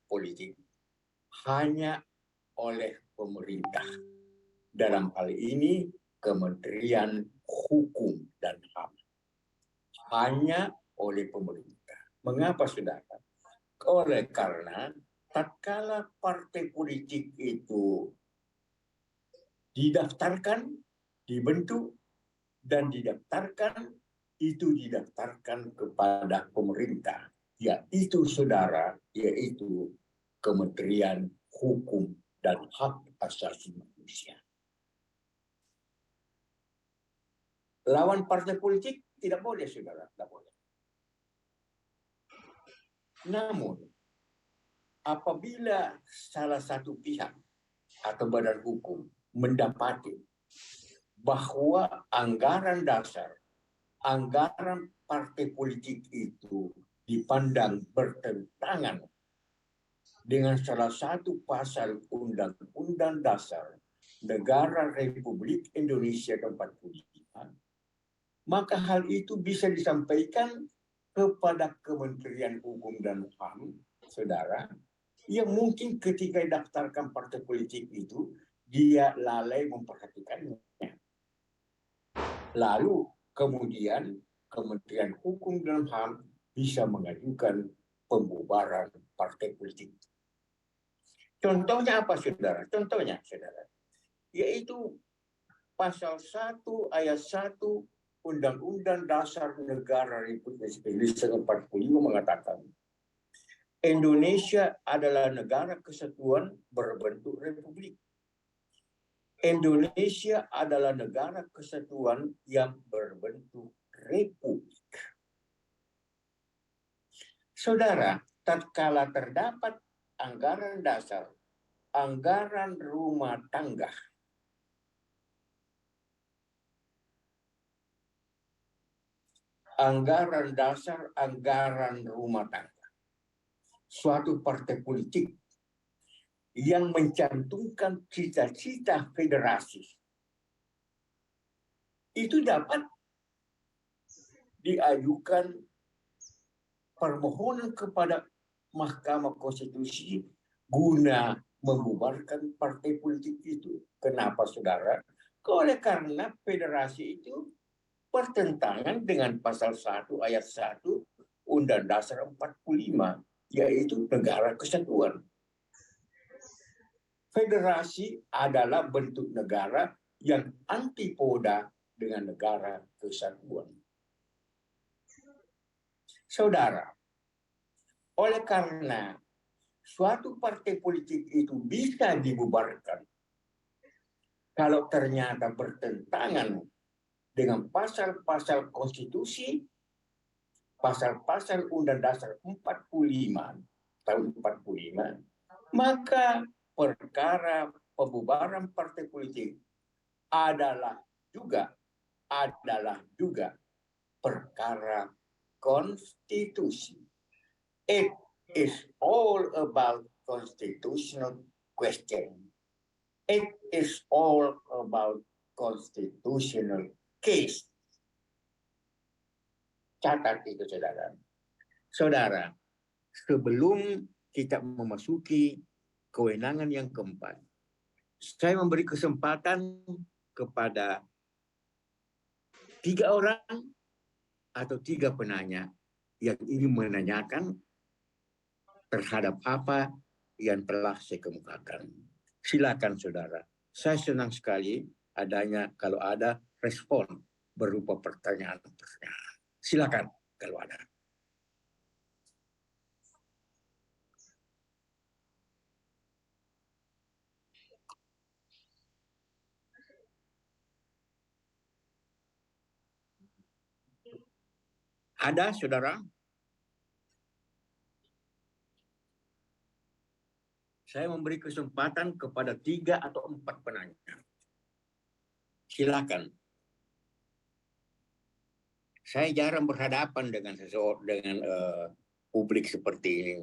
hanya oleh pemerintah. Dalam hal ini Kementerian Hukum dan HAM. Hanya oleh pemerintah. Mengapa, saudara? Oleh karena tatkala partai politik itu didaftarkan, dibentuk, dan didaftarkan itu didaftarkan kepada pemerintah, yaitu saudara, yaitu Kementerian Hukum dan Hak Asasi Manusia. Lawan partai politik tidak boleh, saudara, tidak boleh. Namun, apabila salah satu pihak atau badan hukum mendapati bahwa anggaran dasar, anggaran partai politik itu dipandang bertentangan dengan salah satu pasal Undang-Undang Dasar Negara Republik Indonesia ke-45, maka hal itu bisa disampaikan kepada Kementerian Hukum dan HAM, saudara, yang mungkin ketika didaftarkan partai politik itu, dia lalai memperhatikannya. Lalu kemudian Kementerian Hukum dan HAM bisa mengajukan pembubaran partai politik. Contohnya apa, saudara? Contohnya, saudara, yaitu pasal 1 ayat 1 Undang-Undang Dasar Negara Republik Indonesia 45 mengatakan Indonesia adalah negara kesatuan berbentuk republik. Indonesia adalah negara kesatuan yang berbentuk republik. Saudara, tatkala terdapat anggaran dasar, anggaran rumah tangga, anggaran dasar, anggaran rumah tangga, suatu partai politik yang mencantumkan cita-cita federasi, itu dapat diajukan permohonan kepada Mahkamah Konstitusi guna membubarkan partai politik itu. Kenapa, saudara? Oleh karena federasi itu bertentangan dengan pasal 1 ayat 1 Undang Dasar 45, yaitu negara kesatuan. Federasi adalah bentuk negara yang antipoda dengan negara kesatuan. Saudara, oleh karena suatu partai politik itu bisa dibubarkan kalau ternyata bertentangan dengan pasal-pasal konstitusi, pasal-pasal Undang Dasar 45 tahun 45, maka perkara pembubaran partai politik adalah juga perkara konstitusi. It is all about constitutional question. It is all about constitutional case. Catat itu, saudara. Saudara, sebelum kita memasuki kewenangan yang keempat, saya memberi kesempatan kepada 3 orang atau 3 penanya yang ingin menanyakan terhadap apa yang telah saya kemukakan. Silakan, saudara. Saya senang sekali adanya kalau ada respon berupa pertanyaan-pertanyaan. Silakan kalau ada. Ada, saudara? Saya memberi kesempatan kepada 3 atau 4 penanya. Silakan. Saya jarang berhadapan dengan publik seperti ini.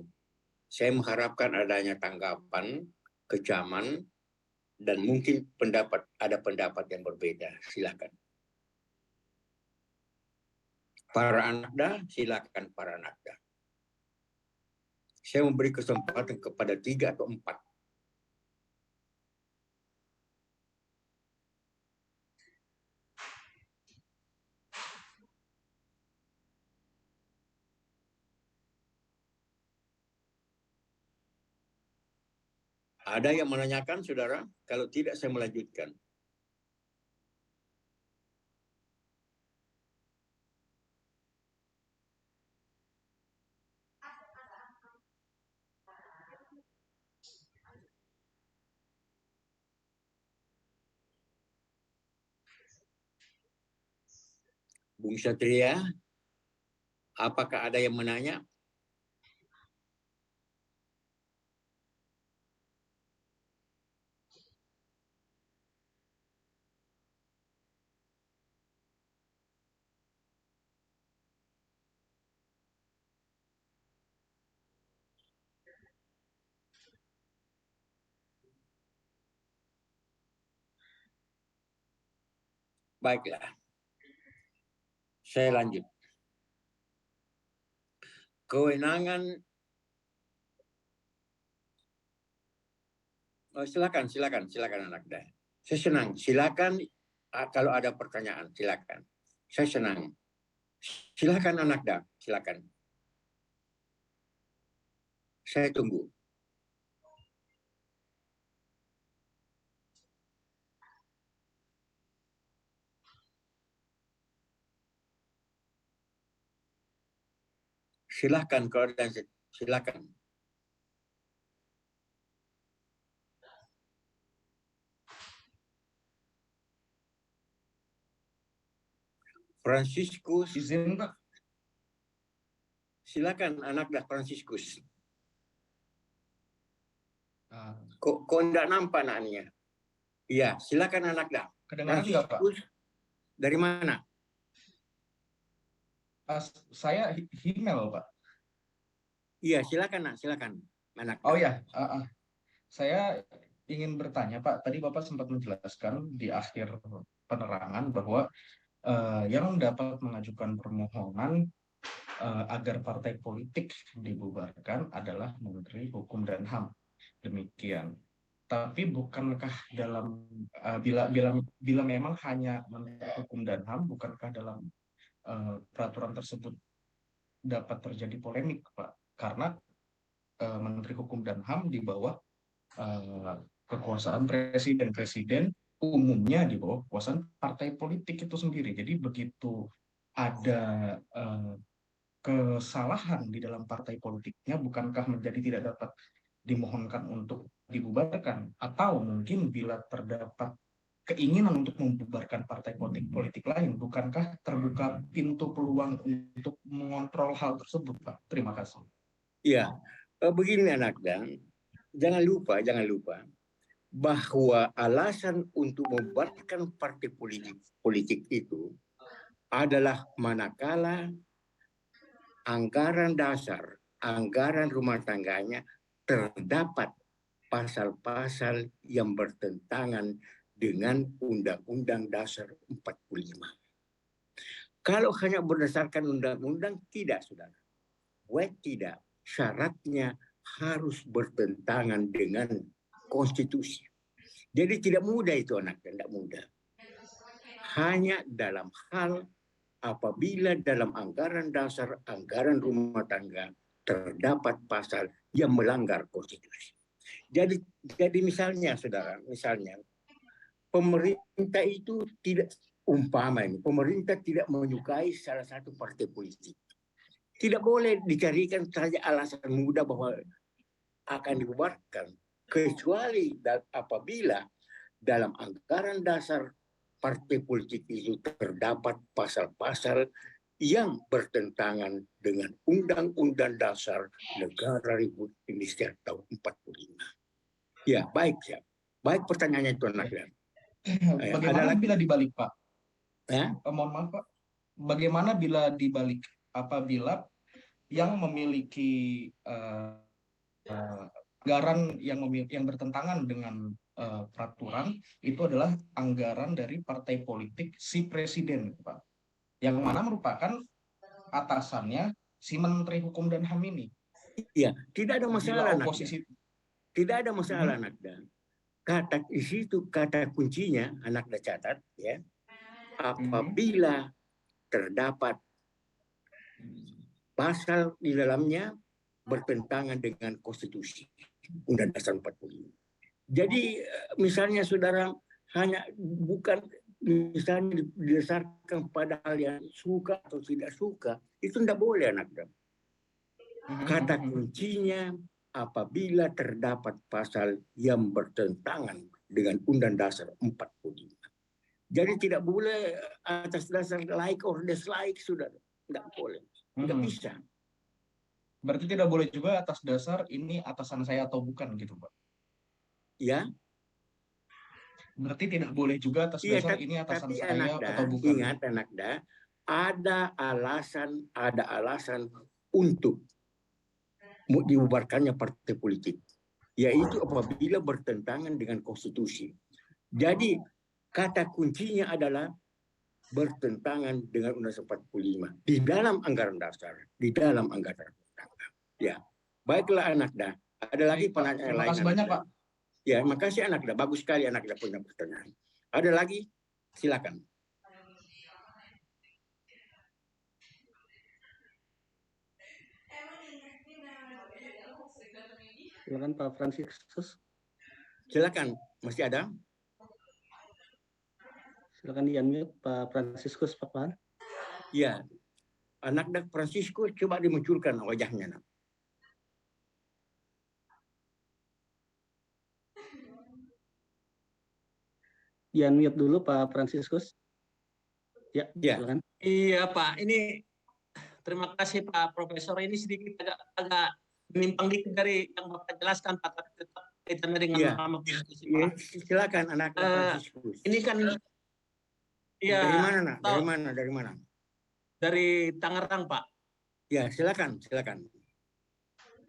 Saya mengharapkan adanya tanggapan, kecaman, dan mungkin ada pendapat yang berbeda. Silakan. Para anakda, silakan para anakda. Saya memberi kesempatan kepada 3 atau 4. Ada yang menanyakan, saudara? Kalau tidak, saya melanjutkan. Bung Satria, apakah ada yang menanya? Baiklah, saya lanjut. Kewenangan, silakan anak muda. Saya senang, silakan kalau ada pertanyaan, silakan. Saya senang. Silakan anak muda, silakan. Saya tunggu. Silakan kalau ada, silakan. Franciscus. Izin, Pak. Silakan anak dah Franciscus. Ah. Kok enggak nampak anaknya? Iya, silakan anak dah. Kedengaran nggak, Pak? Dari mana? Saya Himel, Pak. Iya, silakan nak, silakan. Anak. Oh ya, saya ingin bertanya, Pak. Tadi Bapak sempat menjelaskan di akhir penerangan bahwa yang dapat mengajukan permohonan agar partai politik dibubarkan adalah Menteri Hukum dan HAM. Demikian. Tapi bukankah dalam bila memang hanya Menteri Hukum dan HAM, bukankah dalam peraturan tersebut dapat terjadi polemik, Pak? Karena Menteri Hukum dan HAM di bawah kekuasaan presiden umumnya di bawah kekuasaan partai politik itu sendiri. Jadi begitu ada kesalahan di dalam partai politiknya, bukankah menjadi tidak dapat dimohonkan untuk dibubarkan? Atau mungkin bila terdapat keinginan untuk membubarkan partai politik lain, bukankah terbuka pintu peluang untuk mengontrol hal tersebut, Pak? Terima kasih. Iya, begini anak dan jangan lupa bahwa alasan untuk membubarkan partai politik itu adalah manakala anggaran dasar, anggaran rumah tangganya terdapat pasal-pasal yang bertentangan dengan Undang-Undang Dasar 45. Kalau hanya berdasarkan undang-undang, tidak, saudara. Tidak. Syaratnya harus bertentangan dengan konstitusi. Jadi tidak mudah itu anak, tidak mudah. Hanya dalam hal apabila dalam anggaran dasar, anggaran rumah tangga terdapat pasal yang melanggar konstitusi. Jadi misalnya, saudara, pemerintah itu tidak, pemerintah tidak menyukai salah satu partai politik. Tidak boleh dicarikan saja alasan mudah bahwa akan dibubarkan, kecuali apabila dalam anggaran dasar partai politik itu terdapat pasal-pasal yang bertentangan dengan Undang-Undang Dasar Negara Republik Indonesia tahun 45. Ya, baik ya. Baik pertanyaannya itu anak. Bagaimana bila dibalik, Pak? Mohon maaf, Pak. Bagaimana bila dibalik? Apabila yang memiliki anggaran yang bertentangan dengan peraturan itu adalah anggaran dari partai politik si presiden, Pak, yang mana merupakan atasannya si Menteri Hukum dan HAM ini. Iya, tidak ada masalah. Oposisi. Tidak ada masalah, anak. Kata di situ, kata kuncinya anak catat ya. Apabila terdapat pasal di dalamnya bertentangan dengan konstitusi Undang Dasar 45. Jadi misalnya saudara hanya bukan misalnya didasarkan pada hal yang suka atau tidak suka, itu tidak boleh anak. Kata kuncinya apabila terdapat pasal yang bertentangan dengan Undang Dasar 45. Jadi tidak boleh atas dasar like or dislike, sudah. Tidak boleh. Tidak bisa. Berarti tidak boleh juga atas dasar ini atasan saya atau bukan gitu, Pak? Ya. Berarti tidak boleh juga atas Iya, dasar ini atasan tapi saya Anakda, atau bukan. ingat Anakda, ada alasan untuk dibubarkannya partai politik, yaitu apabila bertentangan dengan konstitusi. Jadi kata kuncinya adalah bertentangan dengan Undang-Undang 45 di dalam anggaran dasar, di dalam anggaran dasar. Ya, baiklah Anakda. Ada lagi penanya Terima lain? kasih banyak, Pak. Ya, makasih Anakda. Bagus sekali Anakda punya pertanyaan. Ada lagi? Silakan. Silakan Pak Fransiskus. Silakan, masih ada? Silakan di-unmute Pak Fransiskus, Pak Pan. Ya, Anakda Fransiskus coba dimunculkan wajahnya. Nak. Di-unmute dulu Pak Fransiskus. Ya, ya. silakan. Iya Pak, ini terima kasih Pak Profesor. Ini sedikit agak menyimpang dikit dari yang Bapak jelaskan Pak, tapi tetap kaitannya dengan nama konstitusi Pak. Ya, silakan Anakda Fransiskus. Ini kan ya, dari mana Nak? Dari mana? Dari Tangerang Pak. Ya, silakan.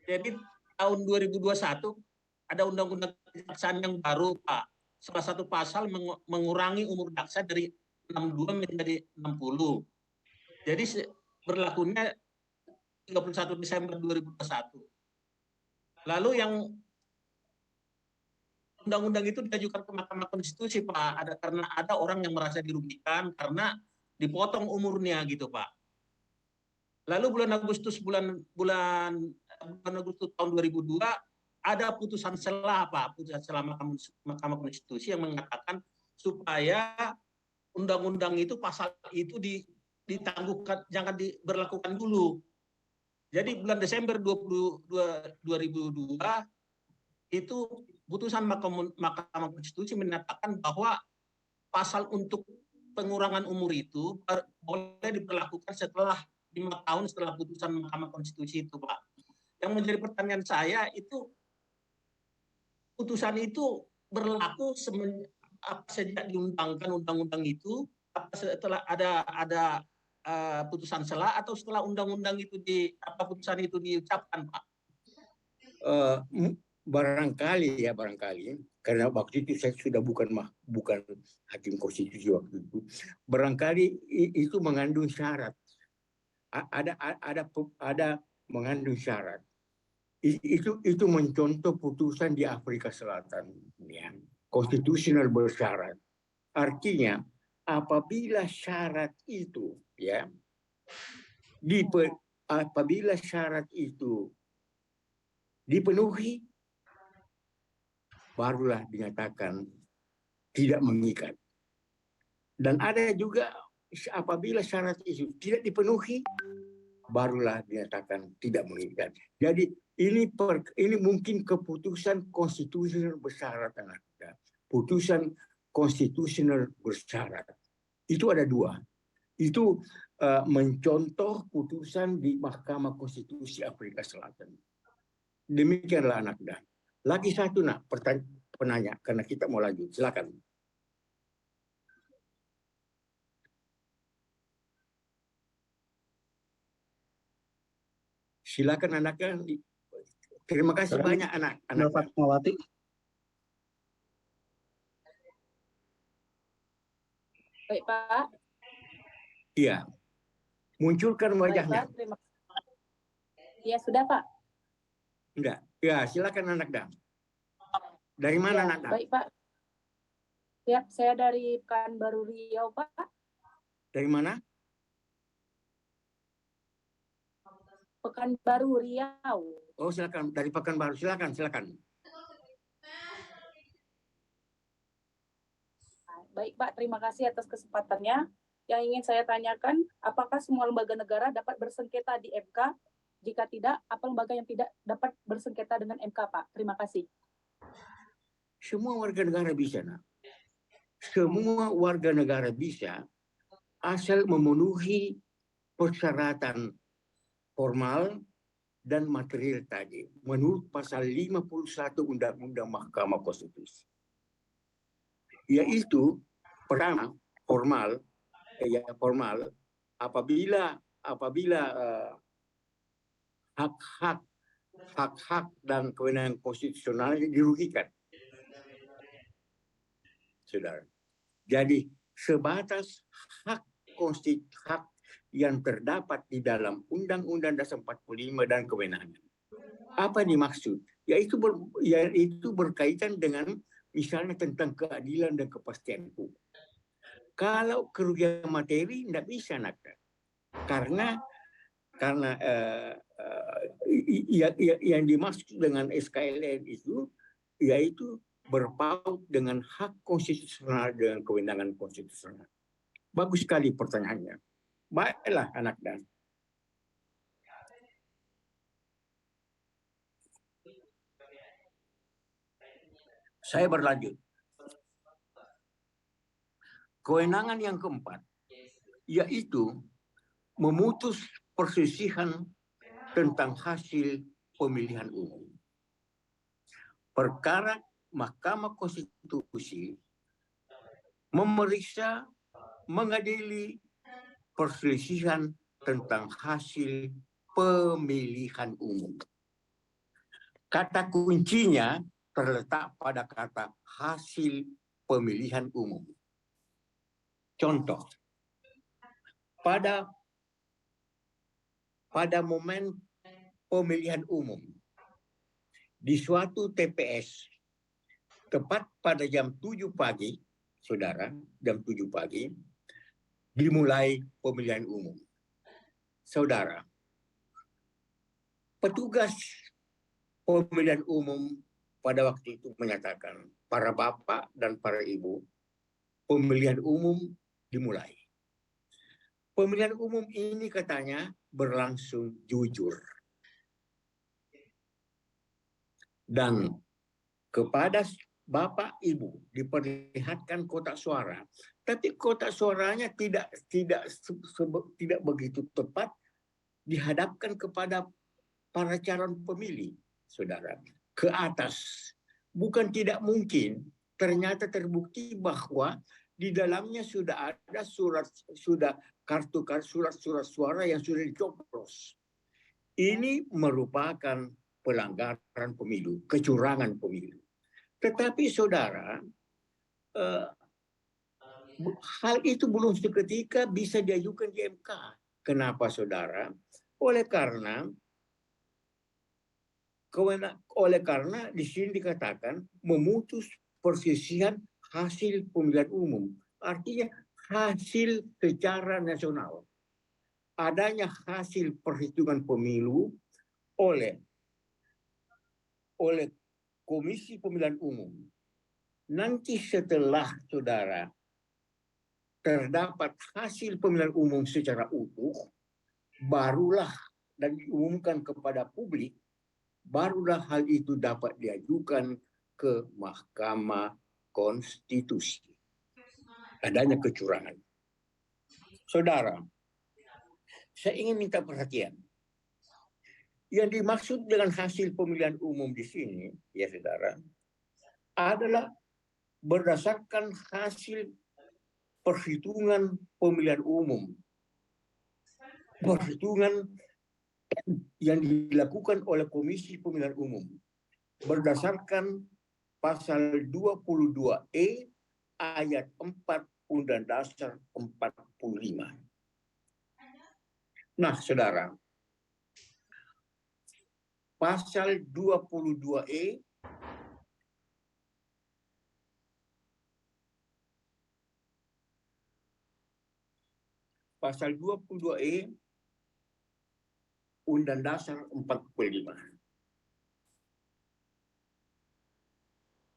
Jadi tahun 2021 ada undang-undang kejaksaan yang baru Pak. Salah satu pasal mengurangi umur jaksa dari 62 menjadi 60. Jadi berlakunya 31 Desember 2021. Lalu yang undang-undang itu diajukan ke Mahkamah Konstitusi Pak, karena ada orang yang merasa dirugikan karena dipotong umurnya gitu Pak. Lalu bulan Agustus tahun 2002 ada putusan sela Pak, putusan sela Mahkamah Konstitusi yang mengatakan supaya undang-undang itu pasal itu ditangguhkan, jangan diberlakukan dulu. Jadi bulan Desember 2002 itu putusan Mahkamah Konstitusi menyatakan bahwa pasal untuk pengurangan umur itu boleh diberlakukan setelah 5 tahun setelah putusan Mahkamah Konstitusi itu Pak. Yang menjadi pertanyaan saya itu putusan itu berlaku sejak diundangkan undang-undang itu, setelah ada putusan sela atau setelah undang-undang itu putusan itu diucapkan Pak? Barangkali karena waktu itu saya sudah bukan hakim konstitusi waktu itu. Barangkali itu mengandung syarat. Ada mengandung syarat. Itu mencontoh putusan di Afrika Selatan, ya. Konstitusional bersyarat. Artinya apabila syarat itu, ya, apabila syarat itu dipenuhi, barulah dinyatakan tidak mengikat. Dan ada juga apabila syarat itu tidak dipenuhi, barulah dinyatakan tidak mengikat. Jadi ini mungkin keputusan konstitusional bersyarat, putusan konstitusional bersyarat. Itu ada dua. Itu mencontoh putusan di Mahkamah Konstitusi Afrika Selatan. Demikianlah Anakda. Lagi satu Nak, penanya karena kita mau lanjut. Silakan. Silakan Anakda. Terima kasih banyak anak. Fatmawati. Baik Pak. Iya. Munculkan wajahnya. Baik, Pak. Terima kasih. Ya sudah Pak. Enggak. Ya, silakan Anakda. Dari mana ya, Anakda? Baik Pak. Ya, saya dari Pekanbaru Riau Pak. Dari mana? Pekanbaru Riau. Oh, silakan. Dari Pekanbaru. Silakan. Baik Pak, terima kasih atas kesempatannya. Yang ingin saya tanyakan, apakah semua lembaga negara dapat bersengketa di MK? Jika tidak, apa lembaga yang tidak dapat bersengketa dengan MK, Pak? Terima kasih. Semua warga negara bisa, Nak. semua warga negara bisa asal memenuhi persyaratan formal dan material tadi menurut pasal 51 Undang-Undang Mahkamah Konstitusi. Yaitu pertama formal apabila hak-hak dan kewenangan konstitusional dirugikan. Saudara. Jadi sebatas hak yang terdapat di dalam Undang-Undang Dasar 45 dan kewenangan. Apa dimaksud? Yaitu berkaitan dengan misalnya tentang keadilan dan kepastian hukum. Kalau kerugian materi tidak bisa nakal. Karena yang dimaksud dengan SKLN itu yaitu berpaut dengan hak konstitusional dan kewenangan konstitusional. Bagus sekali pertanyaannya. Baiklah anak dan. Saya berlanjut. Kewenangan yang keempat yaitu memutus perselisihan tentang hasil pemilihan umum. Perkara Mahkamah Konstitusi memeriksa, mengadili perselisihan tentang hasil pemilihan umum. Kata kuncinya terletak pada kata hasil pemilihan umum. Contoh, pada momen pemilihan umum di suatu TPS tepat pada jam 7 pagi, saudara, jam 7 pagi dimulai pemilihan umum. Saudara, petugas pemilihan umum pada waktu itu menyatakan, para bapak dan para ibu, pemilihan umum dimulai. Pemilihan umum ini katanya berlangsung jujur. Dan kepada bapak ibu diperlihatkan kotak suara, tapi kotak suaranya tidak begitu tepat dihadapkan kepada para calon pemilih, saudara, ke atas. Bukan tidak mungkin, ternyata terbukti bahwa di dalamnya sudah ada surat suara yang sudah dicoblos. Ini merupakan pelanggaran pemilu, kecurangan pemilu. Tetapi saudara, hal itu belum seketika bisa diajukan di MK. Kenapa saudara? Oleh karena di sini dikatakan memutus perselisihan hasil pemilihan umum. Artinya hasil secara nasional. Adanya hasil perhitungan pemilu oleh Komisi Pemilihan Umum. Nanti setelah saudara terdapat hasil pemilihan umum secara utuh, barulah dan diumumkan kepada publik, barulah hal itu dapat diajukan ke Mahkamah Konstitusi. Adanya kecurangan. Saudara, saya ingin minta perhatian. Yang dimaksud dengan hasil pemilihan umum di sini, ya saudara, adalah berdasarkan hasil perhitungan pemilihan umum. Perhitungan yang dilakukan oleh Komisi Pemilihan Umum berdasarkan pasal 22E ayat 4 Undang Dasar 45. Nah, saudara, pasal 22E pasal 22E Undang Dasar 45.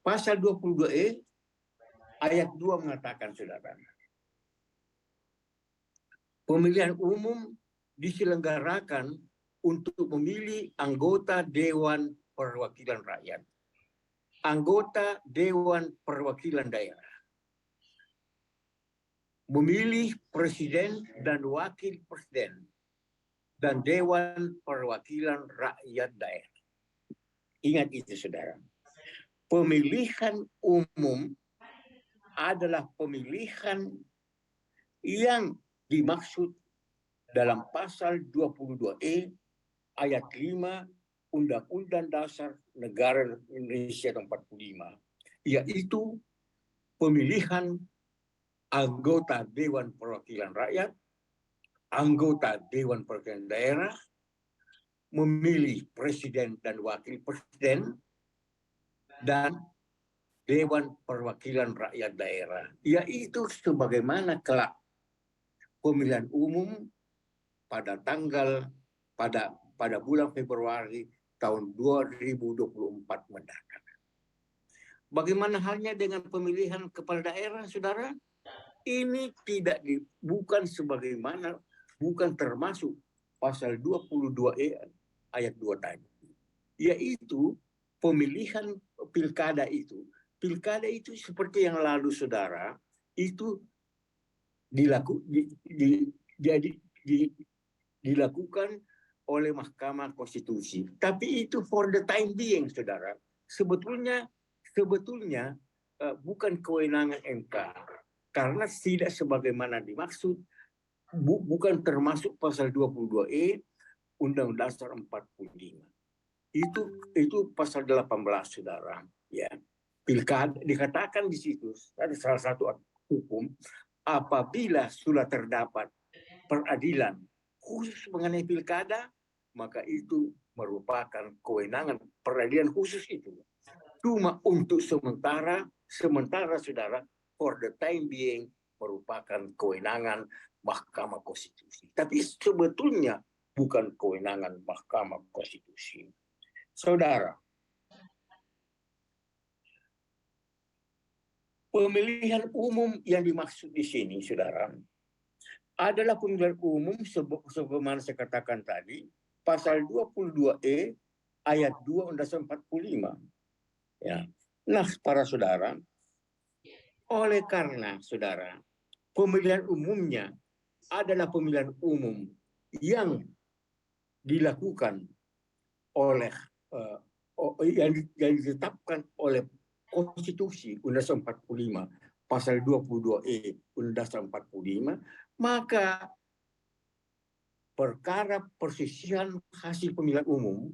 Pasal 22E ayat 2 mengatakan, saudara, pemilihan umum diselenggarakan untuk memilih anggota Dewan Perwakilan Rakyat, anggota Dewan Perwakilan Daerah, memilih presiden dan wakil presiden dan Dewan Perwakilan Rakyat Daerah. Ingat itu, saudara. Pemilihan umum adalah pemilihan yang dimaksud dalam pasal 22E ayat 5 Undang-Undang Dasar Negara Indonesia 45, yaitu pemilihan anggota Dewan Perwakilan Rakyat, anggota Dewan Perwakilan Daerah, memilih presiden dan wakil presiden, dan Dewan Perwakilan Rakyat Daerah, yaitu sebagaimana kelak pemilihan umum pada bulan Februari tahun 2024 mendatang. Bagaimana halnya dengan pemilihan kepala daerah, saudara? Ini bukan termasuk pasal 22E ayat 2 tadi, yaitu pemilihan pilkada itu. Pilkada itu seperti yang lalu, saudara, itu dilakukan oleh Mahkamah Konstitusi. Tapi itu for the time being, saudara. Sebetulnya bukan kewenangan MK, karena tidak sebagaimana dimaksud, bukan termasuk pasal 22E Undang-Undang Dasar 45. Itu pasal 18, saudara. Ya, pilkada dikatakan di situ ada salah satu hukum, apabila sudah terdapat peradilan khusus mengenai pilkada, maka itu merupakan kewenangan peradilan khusus itu. Cuma untuk sementara, saudara, for the time being merupakan kewenangan Mahkamah Konstitusi. Tapi sebetulnya bukan kewenangan Mahkamah Konstitusi. Saudara, pemilihan umum yang dimaksud di sini, saudara, adalah pemilihan umum sebagaimana saya katakan tadi, pasal 22E ayat 2 Undang-Undang 45. Ya. Nah, para saudara, oleh karena, saudara, pemilihan umumnya adalah pemilihan umum yang dilakukan oleh yang ditetapkan oleh Konstitusi Undang-Undang 45 pasal 22E Undang-Undang 45, maka perkara persisihan hasil pemilihan umum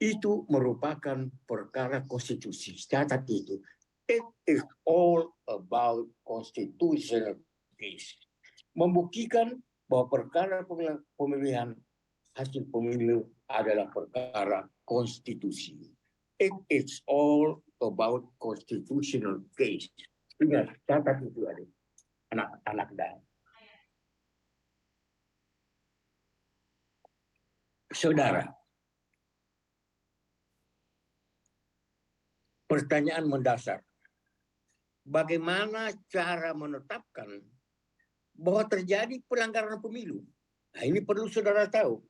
itu merupakan perkara konstitusi. Catat itu. It is all about constitutional case. Membuktikan bahwa perkara pemilihan hasil pemilu adalah perkara konstitusi. It is all about constitutional case. Ingat, catat itu, adik. Anak-anak dan saudara. Pertanyaan mendasar. Bagaimana cara menetapkan bahwa terjadi pelanggaran pemilu? Nah, ini perlu saudara tahu.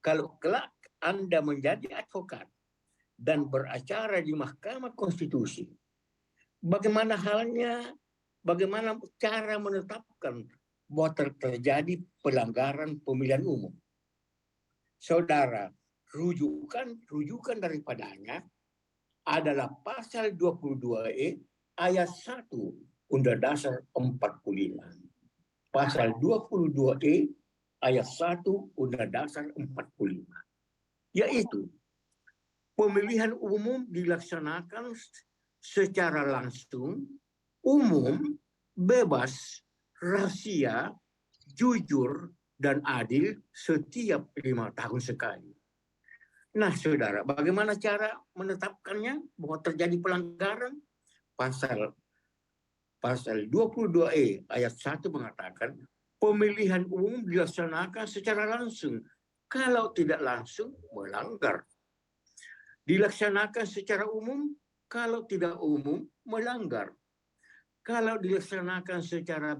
Kalau kelak Anda menjadi advokat dan beracara di Mahkamah Konstitusi, bagaimana cara menetapkan bahwa terjadi pelanggaran pemilihan umum? Saudara, rujukan daripadanya adalah pasal 22E ayat 1 Undang-Undang Dasar 45. Pasal 22E ayat 1 Undang-Undang Dasar 45. Yaitu pemilihan umum dilaksanakan secara langsung, umum, bebas, rahasia, jujur, dan adil setiap 5 tahun sekali. Nah, saudara, bagaimana cara menetapkannya bahwa terjadi pelanggaran? Pasal 22E ayat 1 mengatakan pemilihan umum dilaksanakan secara langsung. Kalau tidak langsung, melanggar. Dilaksanakan secara umum, kalau tidak umum, melanggar. Kalau dilaksanakan secara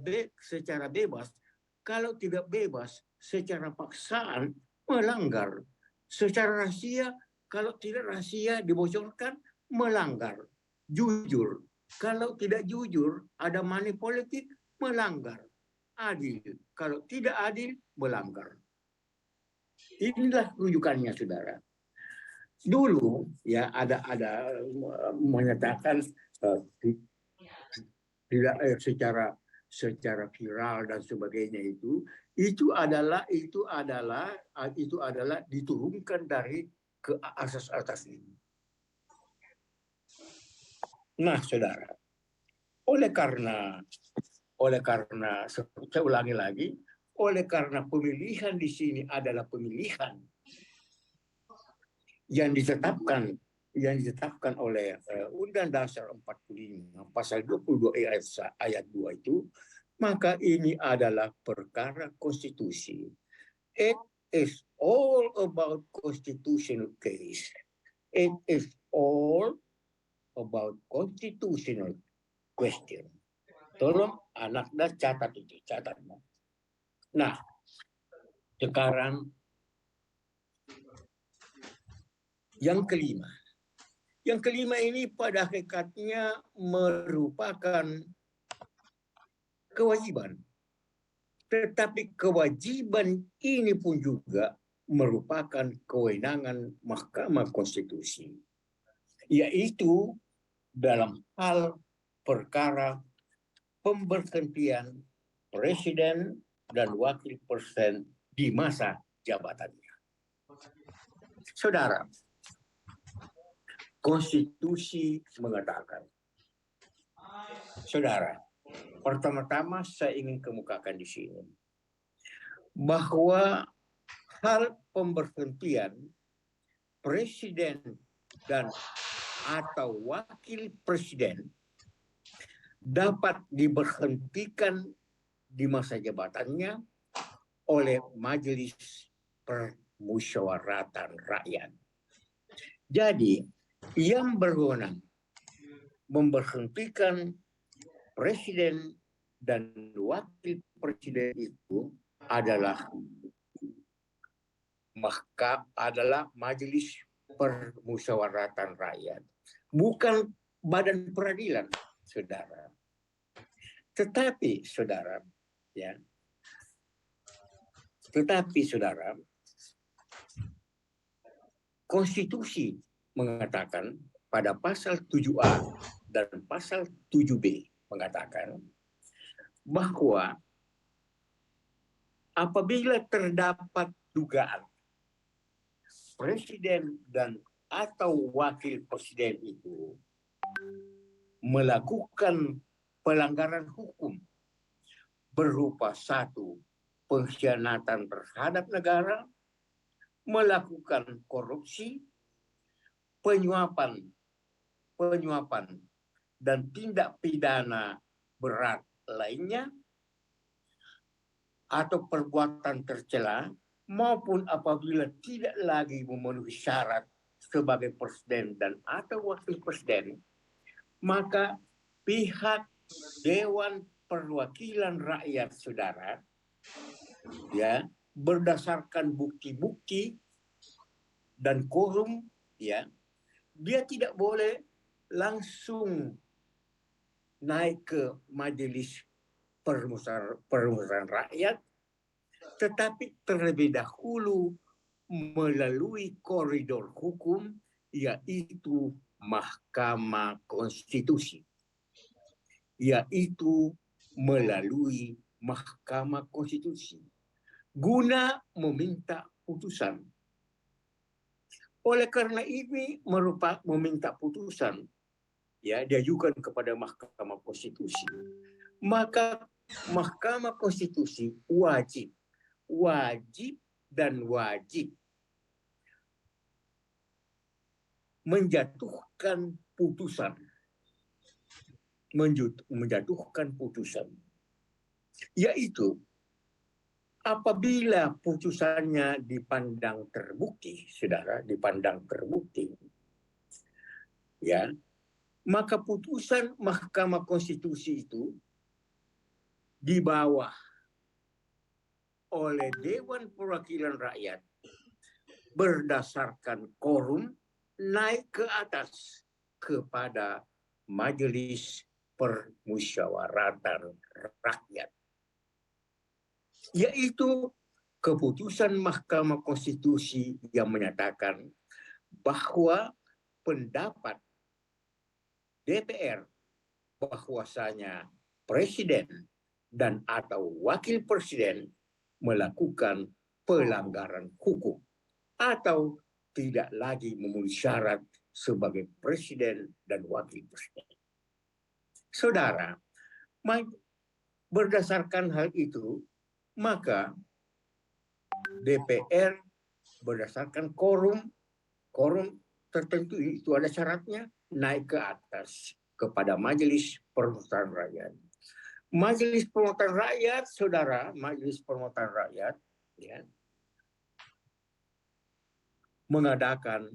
bebas, kalau tidak bebas, secara paksaan, melanggar. Secara rahasia, kalau tidak rahasia dibocorkan, melanggar. Jujur, kalau tidak jujur, ada money politik, melanggar. adil. Kalau tidak adil, melanggar. Inilah rujukannya, saudara. Dulu ya ada menyatakan tidak secara viral dan sebagainya itu adalah diturunkan dari ke asas ini. Nah, saudara, oleh karena saya ulangi lagi, oleh karena pemilihan di sini adalah pemilihan yang ditetapkan oleh Undang-Undang Dasar 45 pasal 22 ayat 2 itu, maka ini adalah perkara konstitusi. It is all about constitutional case. It is all about constitutional question. Tolong anaknya catat itu, catat. Nah, sekarang yang kelima. Yang kelima ini pada hakikatnya merupakan kewajiban. Tetapi kewajiban ini pun juga merupakan kewenangan Mahkamah Konstitusi. Yaitu dalam hal perkara pemberhentian presiden dan wakil presiden di masa jabatannya. Saudara, konstitusi mengatakan, saudara, pertama-tama saya ingin kemukakan di sini bahwa hal pemberhentian presiden dan atau wakil presiden dapat diberhentikan di masa jabatannya oleh Majelis Permusyawaratan Rakyat. Jadi, yang berwenang memberhentikan presiden dan wakil presiden itu adalah Majelis Permusyawaratan Rakyat, bukan badan peradilan, saudara. Tetapi saudara, konstitusi mengatakan pada pasal 7A dan pasal 7B mengatakan bahwa apabila terdapat dugaan presiden dan atau wakil presiden itu melakukan pelanggaran hukum berupa satu, pengkhianatan terhadap negara, melakukan korupsi, penyuapan dan tindak pidana berat lainnya, atau perbuatan tercela, maupun apabila tidak lagi memenuhi syarat sebagai presiden dan atau wakil presiden, maka pihak Dewan Perwakilan Rakyat, saudara, berdasarkan bukti-bukti dan quorum, dia tidak boleh langsung naik ke Majelis Permusyawaratan Rakyat, tetapi terlebih dahulu melalui koridor hukum, yaitu Mahkamah Konstitusi. Yaitu melalui Mahkamah Konstitusi. Guna meminta putusan. Oleh karena ini meminta putusan, diajukan kepada Mahkamah Konstitusi. Maka Mahkamah Konstitusi wajib menjatuhkan putusan, yaitu apabila putusannya dipandang terbukti, saudara, maka putusan Mahkamah Konstitusi itu di bawah oleh Dewan Perwakilan Rakyat berdasarkan quorum naik ke atas kepada Majelis Permusyawaratan Rakyat. yaitu keputusan Mahkamah Konstitusi yang menyatakan bahwa pendapat DPR bahwasanya presiden dan atau wakil presiden melakukan pelanggaran hukum atau tidak lagi memenuhi syarat sebagai presiden dan wakil presiden. Saudara, berdasarkan hal itu, maka DPR berdasarkan quorum tertentu itu ada syaratnya naik ke atas kepada Majelis Permusyawaratan Rakyat. Majelis Permusyawaratan Rakyat, saudara, Majelis Permusyawaratan Rakyat ya, mengadakan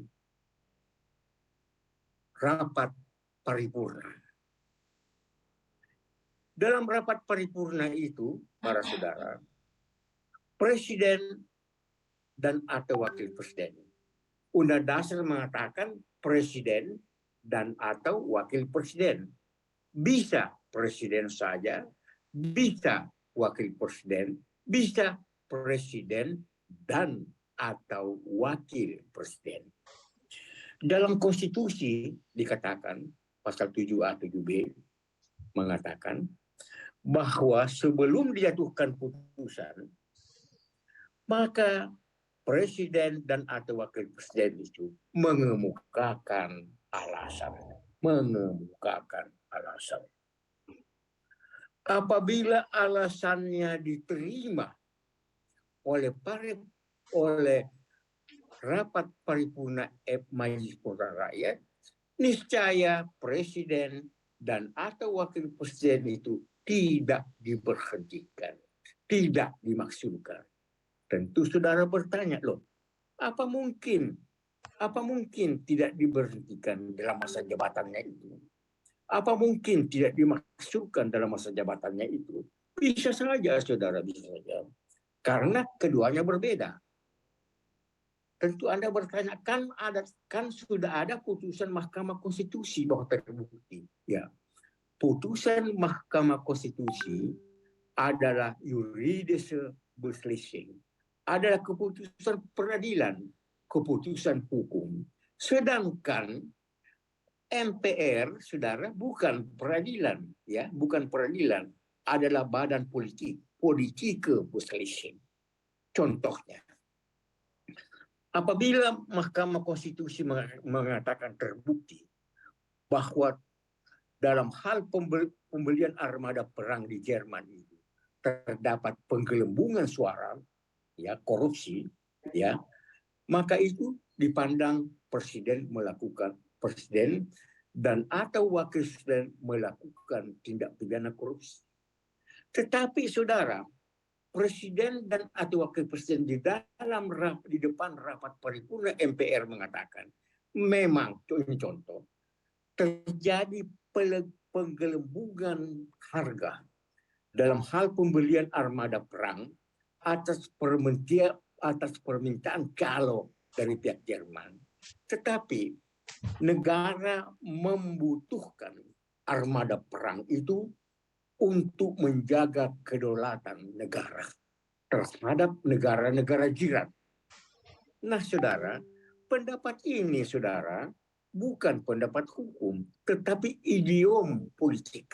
rapat paripurna. Dalam rapat paripurna itu, para saudara, presiden dan atau wakil presiden. Undang Dasar mengatakan presiden dan atau wakil presiden. Bisa presiden saja, bisa wakil presiden, bisa presiden dan atau wakil presiden. Dalam konstitusi dikatakan, pasal 7A 7B mengatakan bahwa sebelum dijatuhkan putusan, maka presiden dan atau wakil presiden itu mengemukakan alasan. Apabila alasannya diterima oleh rapat paripurna Majelis Permusyawaratan Rakyat, niscaya presiden dan atau wakil presiden itu tidak diberhentikan, tidak dimaksudkan. Tentu saudara bertanya, loh, apa mungkin tidak diberhentikan dalam masa jabatannya itu? Apa mungkin tidak dimaksudkan dalam masa jabatannya itu? Bisa saja, saudara, bisa saja. Karena keduanya berbeda. Tentu Anda bertanya, kan sudah ada putusan Mahkamah Konstitusi bahwa terbukti. Ya, putusan Mahkamah Konstitusi adalah juridische Beschlissing, adalah keputusan peradilan, keputusan hukum. Sedangkan MPR, saudara, bukan peradilan, ya, bukan peradilan, adalah badan politik, Politische Beschlissing. Contohnya, apabila Mahkamah Konstitusi mengatakan terbukti bahwa dalam hal pembelian armada perang di Jerman itu terdapat penggelembungan suara, ya, korupsi, ya, maka itu dipandang presiden dan atau wakil presiden melakukan tindak pidana korupsi. Tetapi saudara, presiden dan atau wakil presiden di depan rapat paripurna MPR mengatakan, memang ini contoh, terjadi penggelembungan harga dalam hal pembelian armada perang atas permintaan calo dari pihak Jerman. Tetapi negara membutuhkan armada perang itu untuk menjaga kedaulatan negara terhadap negara-negara jiran. Nah, saudara, pendapat ini, saudara, bukan pendapat hukum, tetapi idiom politik.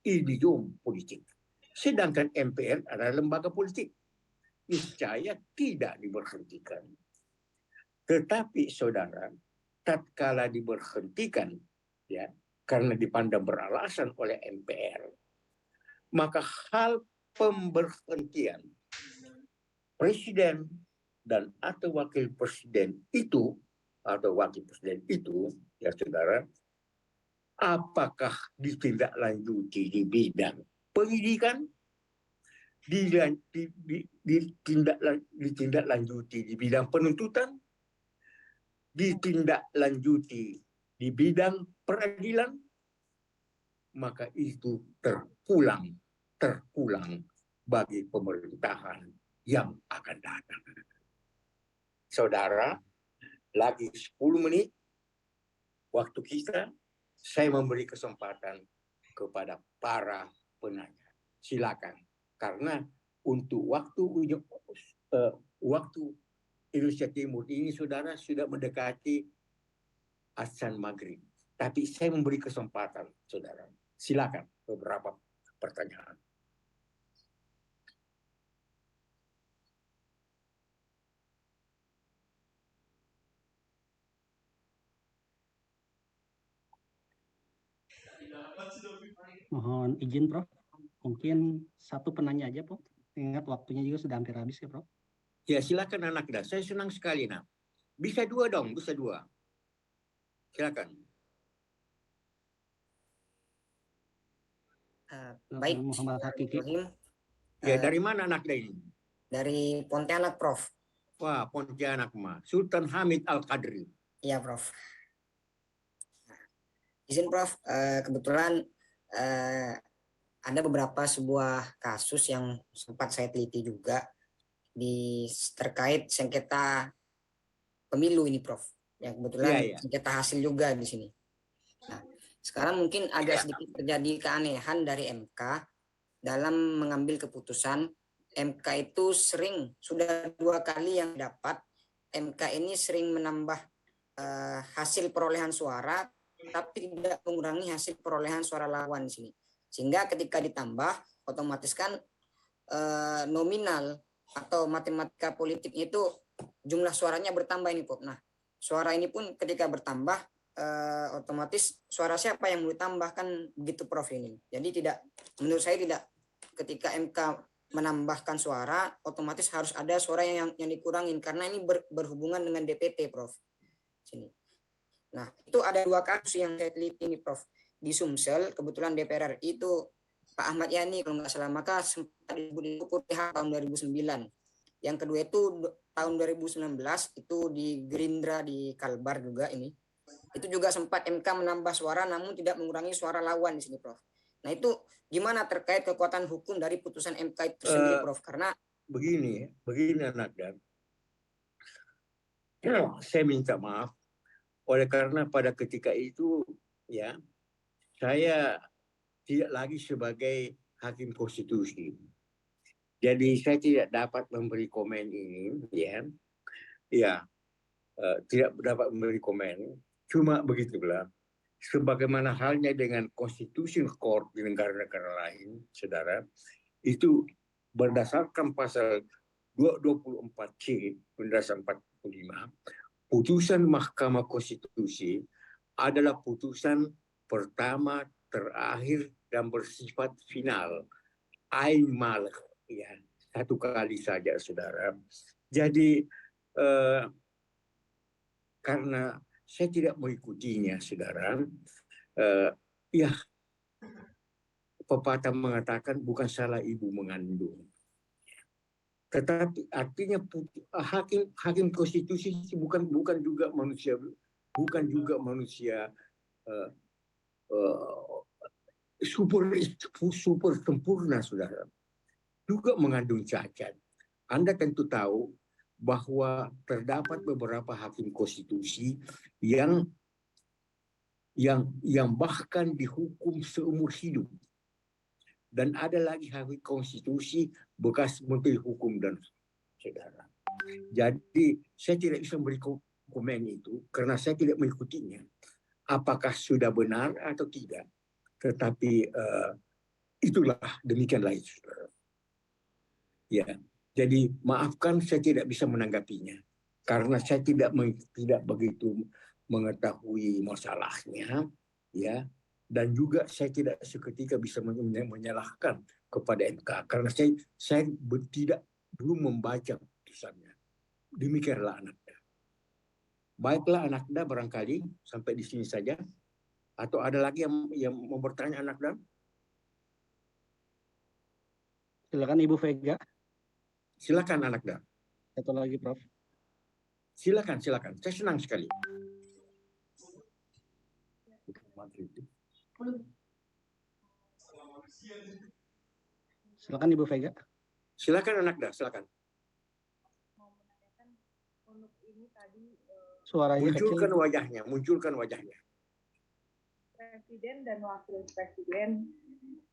Idiom politik. Sedangkan MPR adalah lembaga politik. Niscaya tidak diberhentikan. Tetapi, saudara, tatkala diberhentikan, ya, karena dipandang beralasan oleh MPR, maka hal pemberhentian presiden dan atau wakil presiden itu, ya saudara, apakah ditindaklanjuti di bidang pendidikan, ditindaklanjuti di bidang penuntutan, ditindaklanjuti di bidang peradilan, maka itu terpulang bagi pemerintahan yang akan datang. Saudara, lagi 10 menit waktu kita, saya memberi kesempatan kepada para penanya. Silakan, karena untuk waktu Indonesia Timur ini, saudara, sudah mendekati azan maghrib. Tapi saya memberi kesempatan, saudara. Silakan beberapa pertanyaan. Mohon izin, Prof. Mungkin satu penanya aja, Prof. Ingat waktunya juga sudah hampir habis ya, Prof. Ya, silakan Anakda. Saya senang sekali, nak. Bisa dua dong, bisa dua. Silakan. Baik, Muhammad Hakiki. Ya, dari mana Anakda ini? Dari Pontianak, Prof. Wah, Pontianak mah. Sultan Hamid Al-Qadri. Iya, Prof. Izin, Prof. Kebetulan ada beberapa sebuah kasus yang sempat saya teliti juga terkait sengketa pemilu ini, Prof. Yang kebetulan sengketa hasil juga di sini. Nah, sekarang mungkin agak sedikit terjadi keanehan dari MK dalam mengambil keputusan. MK itu sudah 2 kali yang dapat, MK ini sering menambah hasil perolehan suara, tapi tidak mengurangi hasil perolehan suara lawan di sini. Sehingga ketika ditambah, otomatis kan nominal atau matematika politiknya itu jumlah suaranya bertambah ini, Prof. Nah, suara ini pun ketika bertambah, otomatis suara siapa yang mau ditambahkan begitu, Prof, ini. Jadi menurut saya tidak, ketika MK menambahkan suara, otomatis harus ada suara yang dikurangin, karena ini berhubungan dengan DPT, Prof. Sini. Nah, itu ada 2 kasus yang saya teliti ini, Prof. Di Sumsel, kebetulan DPR RI itu Pak Ahmad Yani, kalau nggak salah, maka sempat diukur tahun 2009. Yang kedua itu tahun 2019, itu di Gerindra di Kalbar juga ini. Itu juga sempat MK menambah suara, namun tidak mengurangi suara lawan di sini, Prof. Nah, itu gimana terkait kekuatan hukum dari putusan MK itu sendiri, Prof? Karena begini Anakda. Saya minta maaf oleh karena pada ketika itu ya saya tidak lagi sebagai hakim konstitusi. Jadi saya tidak dapat memberi komen ini, tidak dapat memberi komen. Cuma begitulah. Sebagaimana halnya dengan Constitution Court di negara-negara lain, saudara, itu berdasarkan pasal 224C, penjelasan 45, putusan Mahkamah Konstitusi adalah putusan pertama, terakhir, dan bersifat final. Ain malak, ya, satu kali saja, saudara. Jadi karena saya tidak mengikutinya, saudara. Pepatah mengatakan bukan salah ibu mengandung. Tetapi artinya hakim konstitusi bukan juga manusia super sempurna, saudara. Juga mengandung cacat. Anda tentu tahu bahwa terdapat beberapa hakim konstitusi yang bahkan dihukum seumur hidup, dan ada lagi hakim konstitusi bekas menteri hukum dan saudara. Jadi saya tidak bisa memberi komen itu karena saya tidak mengikutinya. Apakah sudah benar atau tidak? Tetapi itulah, demikianlah itu, saudara. Ya. Jadi maafkan saya tidak bisa menanggapinya karena saya tidak begitu mengetahui masalahnya, ya, dan juga saya tidak seketika bisa menyalahkan kepada MK karena saya belum membaca putusannya. Demikianlah Anakda. Baiklah Anakda, barangkali sampai di sini saja. Atau ada lagi yang mau bertanya, Anakda? Silakan Ibu Vega. Silakan Anakda. Satu lagi, Prof. Silakan. Saya senang sekali. Silakan Ibu Vega. Silakan Anakda, silakan. Suaranya munculkan kecil. Munculkan wajahnya. Presiden dan wakil presiden.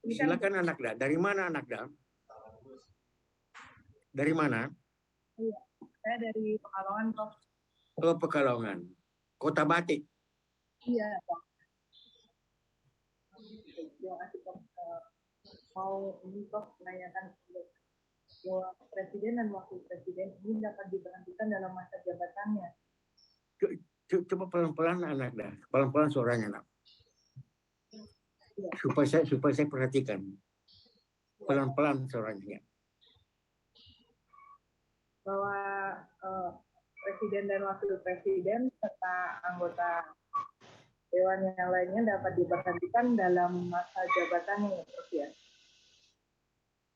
Silakan Anakda. Dari mana Anakda? Dari mana? Iya, saya dari Pekalongan, Prof. Oh, Pekalongan. Kota Batik. Iya, Prof. Terima kasih, Prof. Mau ini Prof menanyakan bahwa Presiden dan Wakil Presiden ini dapat diberhentikan dalam masa jabatannya. Coba pelan-pelan anak dah. Pelan-pelan suaranya nak. Iya. Supaya saya perhatikan. Pelan-pelan suaranya. Bahwa Presiden dan Wakil Presiden serta anggota Dewan yang lainnya dapat diberhentikan dalam masa jabatannya, Prof ya.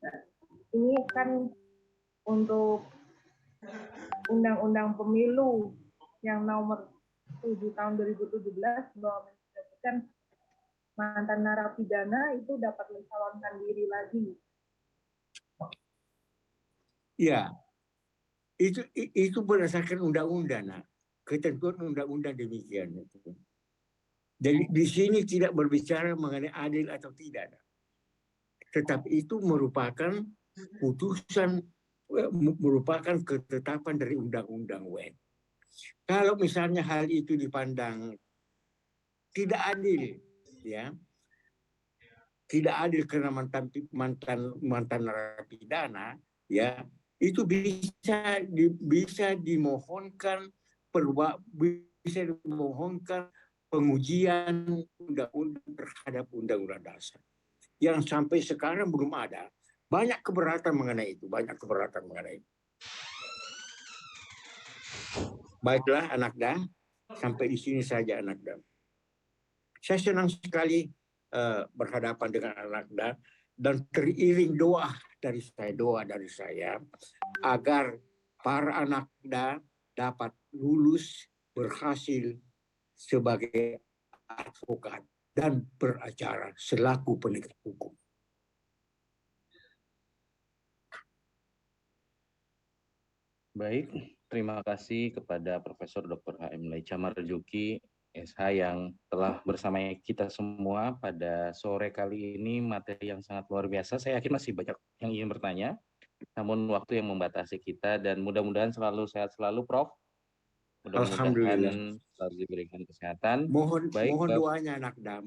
Nah, ini kan untuk Undang-Undang Pemilu yang nomor 7 tahun 2017 bahwa menyebutkan mantan narapidana itu dapat mencalonkan diri lagi. Ya, itu berdasarkan undang-undang, nak. Ketentuan undang-undang demikian. Jadi di sini tidak berbicara mengenai adil atau tidak, nak. Tetapi itu merupakan putusan, merupakan ketetapan dari undang-undang UN. Kalau misalnya hal itu dipandang tidak adil, ya, tidak adil karena mantan narapidana, ya, itu bisa dimohonkan pengujian undang-undang terhadap undang-undang dasar. Yang sampai sekarang belum ada. Banyak keberatan mengenai itu, Baiklah anak dah, sampai di sini saja anak dah. Saya senang sekali berhadapan dengan anak dah dan teriring doa dari saya agar para anak dah dapat lulus berhasil sebagai advokat dan beracara selaku penegak hukum. Baik, terima kasih kepada Profesor Dr. H.M. Laicha Marzuki, SH, yang telah bersama kita semua pada sore kali ini. Materi yang sangat luar biasa. Saya yakin masih banyak yang ingin bertanya, namun waktu yang membatasi kita, dan mudah-mudahan selalu sehat selalu, Prof. Mudah-mudahan selalu diberikan kesehatan. Mohon doanya anak dah,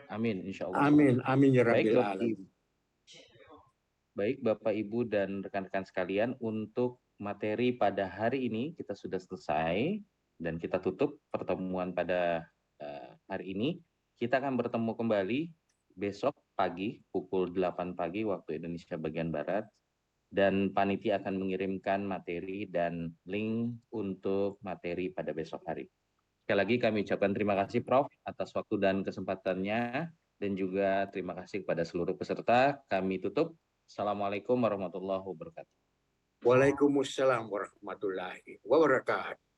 Amin, insya Allah. Amin ya Rabbil Alamin. Baik, Bapak, Ibu, dan rekan-rekan sekalian, untuk materi pada hari ini kita sudah selesai dan kita tutup pertemuan pada hari ini. Kita akan bertemu kembali besok pagi pukul 8 pagi waktu Indonesia bagian Barat, dan panitia akan mengirimkan materi dan link untuk materi pada besok hari. Sekali lagi kami ucapkan terima kasih Prof atas waktu dan kesempatannya, dan juga terima kasih kepada seluruh peserta. Kami tutup. Assalamualaikum warahmatullahi wabarakatuh. Waalaikumsalam warahmatullahi wabarakatuh.